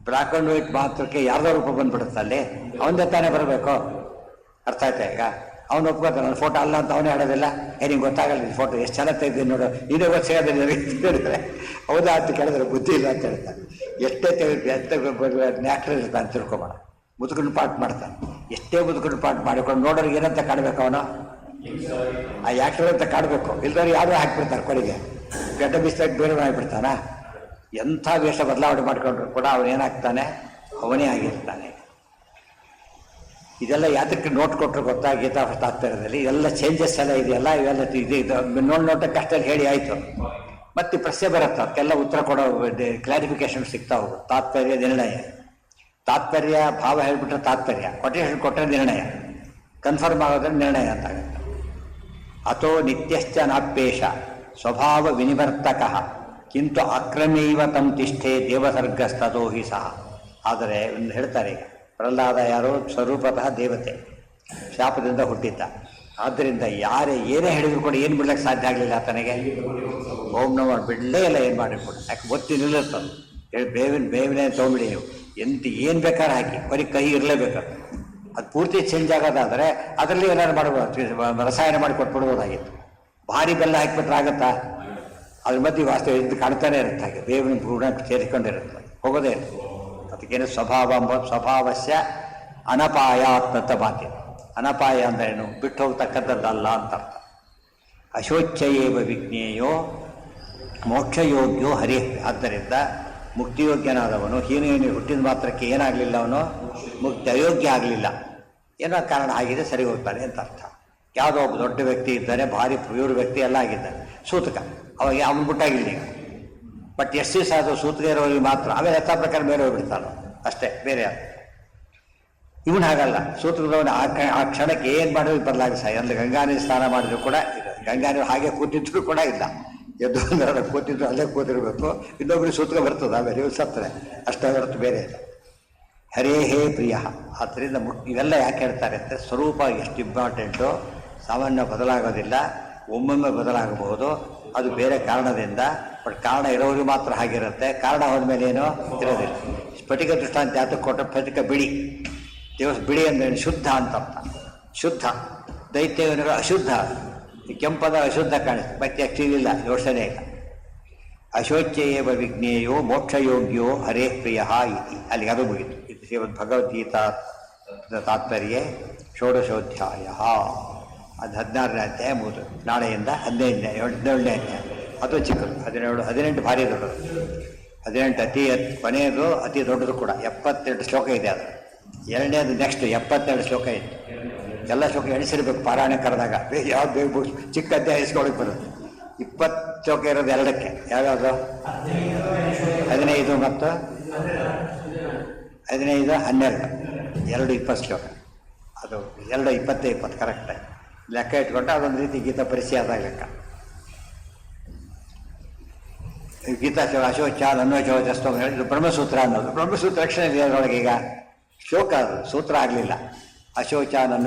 Speaker 1: ಬ್ಲ್ಯಾಕ್ ಆ್ಯಂಡ್ ವೈಟ್ ಮಾತ್ರಕ್ಕೆ ಯಾರ್ದೋ ರೂಪ ಬಂದುಬಿಡುತ್ತೆ ಅಲ್ಲಿ, ಅವನದೇ ತಾನೇ ಬರಬೇಕು. ಅರ್ಥ ಆಯ್ತಾ? ಈಗ ಅವನು ಒಪ್ಕೋತಾನೆ, ನನ್ನ ಫೋಟೋ ಅಲ್ಲ ಅಂತ ಅವನೇ ಆಡೋದಿಲ್ಲ. ನಿಂಗೆ ಗೊತ್ತಾಗಲ್ಲ ಈ ಫೋಟೋ ಎಷ್ಟು ಚೆನ್ನಾಗಿ ತೆಗೆದಿದ್ದೀನಿ ನೋಡು, ಇದೇ ಗೊತ್ತಾಗೋದಿಲ್ಲ ಹೇಳಿದ್ರೆ ಹೌದಾ ಅಂತ ಕೇಳಿದ್ರೆ ಬುದ್ಧಿ ಇಲ್ಲ ಅಂತ ಹೇಳ್ತಾನೆ. ಎಷ್ಟೇ ನ್ಯಾಕ್ಟರ್ ಇರ್ತಾನೆ ತಿಳ್ಕೊಬೇಡ, ಮುದುಕನ್ನು ಪಾಠ ಮಾಡ್ತಾನೆ. ಎಷ್ಟೇ ಮುದುಕನ್ನು ಪಾಠ ಮಾಡಿಕೊಂಡು ನೋಡೋರಿಗೆ ಏನಂತ ಕಾಣಬೇಕು? ಅವನು ಆ ಆ್ಯಕ್ಟರ್ ಅಂತ ಕಾಡಬೇಕು. ಇಲ್ದವ್ರು ಯಾರು ಹಾಕಿಬಿಡ್ತಾರೆ ಕೊನೆಗೆ, ಗಡ್ಡ ಬಿಸ್ತಾಗಿ ಬೇರೆ ಮಾಡಿಬಿಡ್ತಾನ. ಎಂಥ ವೇಷ ಬದಲಾವಣೆ ಮಾಡಿಕೊಂಡ್ರು ಕೂಡ ಅವನೇನಾಗ್ತಾನೆ? ಅವನೇ ಆಗಿರ್ತಾನೆ. ಇದೆಲ್ಲ ಯಾತಕ್ಕೆ ನೋಟ್ ಕೊಟ್ಟರು ಗೊತ್ತಾ ಗೀತಾ ತಾತ್ಪರ್ಯದಲ್ಲಿ ಎಲ್ಲ ಚೇಂಜಸ್ ಎಲ್ಲ ಇದೆಯಲ್ಲ ಇವೆಲ್ಲ ಇದು ನೋಟಕ್ಕೆ ಅಷ್ಟಲ್ಲಿ ಹೇಳಿ ಆಯಿತು. ಮತ್ತೆ ಪ್ರಶ್ನೆ ಬರುತ್ತೆ, ಅದಕ್ಕೆಲ್ಲ ಉತ್ತರ ಕೊಡೋ ಕ್ಲಾರಿಫಿಕೇಶನ್ ಸಿಗ್ತಾ ಹೋಗುತ್ತೆ. ತಾತ್ಪರ್ಯ ನಿರ್ಣಯ, ತಾತ್ಪರ್ಯ ಭಾವ ಹೇಳಿಬಿಟ್ರೆ ತಾತ್ಪರ್ಯ, ಕೊಟೇಶನ್ ಕೊಟ್ಟರೆ ನಿರ್ಣಯ, ಕನ್ಫರ್ಮ್ ಆಗೋದ್ರೆ ನಿರ್ಣಯ ಅಂತಾಗುತ್ತೆ. ಅಥೋ ನಿತ್ಯಶ್ಚ ನಾಪ್ಯೇಷ ಸ್ವಭಾವ ವಿನಿವರ್ತಕ ಕಿಂತು ಅಕ್ರಮೇವ ತಂ ತಿಷ್ಠೆ ದೇವಸರ್ಗಸ್ತೋ ಹಿ ಸಹ. ಆದರೆ ಒಂದು ಹೇಳ್ತಾರೆ, ಈಗ ಪ್ರಹ್ಲಾದ ಯಾರು ಸ್ವರೂಪತಃ ದೇವತೆ, ಶಾಪದಿಂದ ಹುಟ್ಟಿದ್ದ. ಆದ್ದರಿಂದ ಯಾರೇ ಏನೇ ಹೇಳಿದ್ರು ಕೂಡ ಏನು ಬಿಡ್ಲಿಕ್ಕೆ ಸಾಧ್ಯ ಆಗಲಿಲ್ಲ ಆತನಿಗೆ. ಓಂ ನಮೋ ಬಿಡಲೇ ಇಲ್ಲ, ಏನು ಮಾಡಿಬಿಟ್ಟು ಯಾಕೆ ಒತ್ತಿ ನಿಲ್ಲುತ್ತದು. ಹೇಳಿ ಬೇವಿನ ತೊಗೊಂಬಿಡಿ ನೀವು, ಏನು ಬೇಕಾದ್ರೆ ಹಾಕಿ, ಬರೀ ಕೈ ಇರಲೇಬೇಕು. ಅದು ಪೂರ್ತಿ ಚೇಂಜ್ ಆಗೋದಾದರೆ ಅದರಲ್ಲಿ ಏನಾದ್ರು ಮಾಡ್ಬೋದು, ರಸಾಯನ ಮಾಡಿ ಕೊಟ್ಬಿಡ್ಬೋದಾಗಿತ್ತು. ಭಾರಿ ಬೆಲ್ಲ ಹಾಕಿಬಿಟ್ರೆ ಆಗುತ್ತಾ? ಅದ್ರ ಮಧ್ಯೆ ವಾಸ್ತವ ಇದು ಕಾಣ್ತಾನೆ ಇರುತ್ತೆ, ಹಾಗೆ ಬೇವಿನ ಗುಣ ಸೇರಿಕೊಂಡಿರುತ್ತೆ, ಹೋಗೋದೇ ಇಲ್ಲ. ಅದಕ್ಕೇನು ಸ್ವಭಾವ ಎಂಬುದು ಸ್ವಭಾವಸ್ಯ ಅನಪಾಯಾತ್ಮತ ಮಾತಿನ. ಅನಪಾಯ ಅಂದ್ರೇನು? ಬಿಟ್ಟು ಹೋಗ್ತಕ್ಕಂಥದ್ದಲ್ಲ ಅಂತ ಅರ್ಥ. ಅಶೋಚ್ಯಯೇವ ವಿಜ್ಞೇಯೋ ಮೋಕ್ಷಯೋಗ್ಯೋ ಹರಿ. ಆದ್ದರಿಂದ ಮುಕ್ತಿಯೋಗ್ಯನಾದವನು ಹೀನೇನು ಹುಟ್ಟಿದ ಮಾತ್ರಕ್ಕೆ ಏನಾಗಲಿಲ್ಲ, ಅವನು ಮುಕ್ತಿ ಅಯೋಗ್ಯ ಆಗಲಿಲ್ಲ, ಏನೋ ಕಾರಣ ಆಗಿದೆ, ಸರಿ ಹೋಗ್ತಾನೆ ಅಂತ ಅರ್ಥ. ಯಾವುದೋ ಒಬ್ಬ ದೊಡ್ಡ ವ್ಯಕ್ತಿ ಇದ್ದಾನೆ, ಭಾರಿ ಪ್ಯೂರ್ ವ್ಯಕ್ತಿ ಎಲ್ಲ ಆಗಿದ್ದಾನೆ, ಸೂತಕ, ಅವಾಗ ಅವನು ಬಿಟ್ಟಾಗಿಲ್ಲ ಈಗ. ಬಟ್ ಎಷ್ಟು ದಿವಸ ಅದು ಸೂತಕ ಇರೋರಿಗೆ ಮಾತ್ರ, ಆಮೇಲೆ ಯಥಾ ಪ್ರಕಾರ ಮೇಲೆ ಹೋಗ್ಬಿಡ್ತಾನೆ ಅಷ್ಟೇ, ಬೇರೆ ಯಾರು. ಇವನು ಹಾಗಲ್ಲ, ಸೂತ್ರದವನು ಆ ಕ್ಷಣಕ್ಕೆ ಏನು ಮಾಡೋದು ಬದಲಾಗಿ ಸಹ. ಅಲ್ಲಿ ಗಂಗಾ ನೀರು ಸ್ನಾನ ಮಾಡಿದ್ರು ಕೂಡ ಗಂಗಾ ನೀರು ಹಾಗೆ ಕೂತಿದ್ರು ಕೂಡ ಇಲ್ಲ, ಎದ್ದು ಕೂತಿದ್ರು ಅಲ್ಲೇ ಕೂತಿರ್ಬೇಕು. ಇನ್ನೊಬ್ಬರು ಸೂತ್ರ ಬರ್ತದೆ, ಆಮೇಲೆ ಇವ್ರು ಸತ್ತರೆ ಅಷ್ಟೇ ಹೊರತು ಬೇರೆ ಇಲ್ಲ. ಹರೇ ಹೇ ಪ್ರಿಯ. ಆದ್ದರಿಂದ ಇವೆಲ್ಲ ಯಾಕೆ ಹೇಳ್ತಾರೆ ಅಂದರೆ, ಸ್ವರೂಪ ಎಷ್ಟು ಇಂಪಾರ್ಟೆಂಟು. ಸಾಮಾನ್ಯ ಬದಲಾಗೋದಿಲ್ಲ, ಒಮ್ಮೊಮ್ಮೆ ಬದಲಾಗಬಹುದು, ಅದು ಬೇರೆ ಕಾರಣದಿಂದ. ಬಟ್ ಕಾರಣ ಇರೋರಿಗೆ ಮಾತ್ರ ಹಾಗಿರುತ್ತೆ, ಕಾರಣ ಹೋದ್ಮೇಲೆ ಏನೋ ಇರೋದಿಲ್ಲ. ಸ್ಫಟಿಕ ದೃಷ್ಟಾಂತ ಯಾತಕ್ಕೆ ಕೊಟ್ಟ? ಸ್ಫಟಿಕ ಬಿಳಿ, ದೇವಸ್ ಬಿಳಿ ಅಂದರೆ ಶುದ್ಧ ಅಂತ ಅರ್ಥ. ಶುದ್ಧ ದೈತ್ಯಗಳು ಅಶುದ್ಧ, ಕೆಂಪದ ಅಶುದ್ಧ ಕಾಣಿಸ್ತು, ಮತ್ತೆ ಅಕ್ಕಿಲಿಲ್ಲ, ಯೋಚನೆ ಇಲ್ಲ. ಅಶೋಚ್ಯೇವ ವಿಜ್ಞೇಯೋ ಮೋಕ್ಷಯೋಗ್ಯೋ ಹರೇ ಪ್ರಿಯ ಇತಿ. ಅಲ್ಲಿಗೆ ಅದು ಮುಗಿತು. ಇದು ಶ್ರೀಮದ್ ಭಗವದ್ಗೀತಾ ತಾತ್ಪರ್ಯ ಷೋಡಶೋಧ್ಯಾಯ. ಅದು 16ನೇ ಅಧ್ಯಾಯ ಮುಗಿದು. ನಾಳೆಯಿಂದ 17ನೇ ಅಧ್ಯಾಯ. ಅದು ಚಿಕ್ಕದು. 18 ಭಾರಿ ದೊಡ್ಡದು. 18 ಅತಿ ಕೊನೆಯದು, ಅತಿ ದೊಡ್ಡದು ಕೂಡ. 72 ಶ್ಲೋಕ ಇದೆ ಅದು. ಎರಡನೇದು ನೆಕ್ಸ್ಟ್ 72 ಶ್ಲೋಕ ಇತ್ತು. ಎಲ್ಲ ಶ್ಲೋಕ ಎಣಿಸಿರ್ಬೇಕು ಪಾರಾಯಣ ಕರೆದಾಗ. ಯಾವ್ದು ಬೇಗ ಚಿಕ್ಕ ಅಧ್ಯಾಯ ಇಸ್ಕೊಳಕ್ಕೆ ಬರುತ್ತೆ. 20 ಶ್ಲೋಕ ಇರೋದು ಎರಡಕ್ಕೆ. ಯಾವ್ಯಾವುದು? 15 ಮತ್ತು 15, 12, 2 20 ಶ್ಲೋಕ. ಅದು 2 20 20 ಕರೆಕ್ಟಾಗಿ ಲೆಕ್ಕ ಇಟ್ಕೊಂಡ್ರೆ ಅದೊಂದು ರೀತಿ ಗೀತಾ ಪರಿಚಯ ಆದಾಗ ಲೆಕ್ಕ. ಗೀತಾ ಅಶೋಚ ಅನ್ವಚೋಚಸ್ತೋ ಹೇಳಿದ್ರು ಬ್ರಹ್ಮಸೂತ್ರ ಅನ್ನೋದು. ಬ್ರಹ್ಮಸೂತ್ರ ರಕ್ಷಣೆ ಇದೆ ಅದರೊಳಗೆ. ಈಗ ಶ್ಲೋಕ ಅದು, ಸೂತ್ರ ಆಗಲಿಲ್ಲ. ಅಶೋಚ ನನ್ನ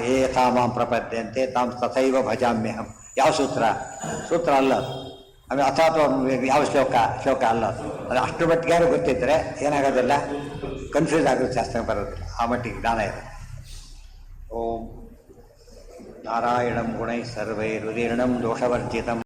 Speaker 1: ಯಥಾ ಮಾಂ ಪ್ರಪದ್ಯಂತೆ ತಾಂ ತಥೈವ ಭಜಾಮ್ಯಹಂ. ಯಾವ ಸೂತ್ರ? ಸೂತ್ರ ಅಲ್ಲ ಅದು. ಆಮೇಲೆ ಅಥವಾ ಯಾವ ಶ್ಲೋಕ ಅಲ್ಲ ಅದು. ಅದು ಅಷ್ಟು ಮಟ್ಟಿಗೆ ಯಾರು ಗೊತ್ತಿದ್ದರೆ ಏನಾಗೋದಿಲ್ಲ, ಕನ್ಫ್ಯೂಸ್ ಆಗೋದು, ಶಾಸ್ತ್ರ ಬರೋದಿಲ್ಲ. ಆ ಮಟ್ಟಿಗೆ ಜ್ಞಾನ ಇದೆ. ಓಂ ನಾರಾಯಣಂ ಗುಣೈ ಸರ್ವೈರುದೀರ್ಣಂ ದೋಷವರ್ಜಿತಂ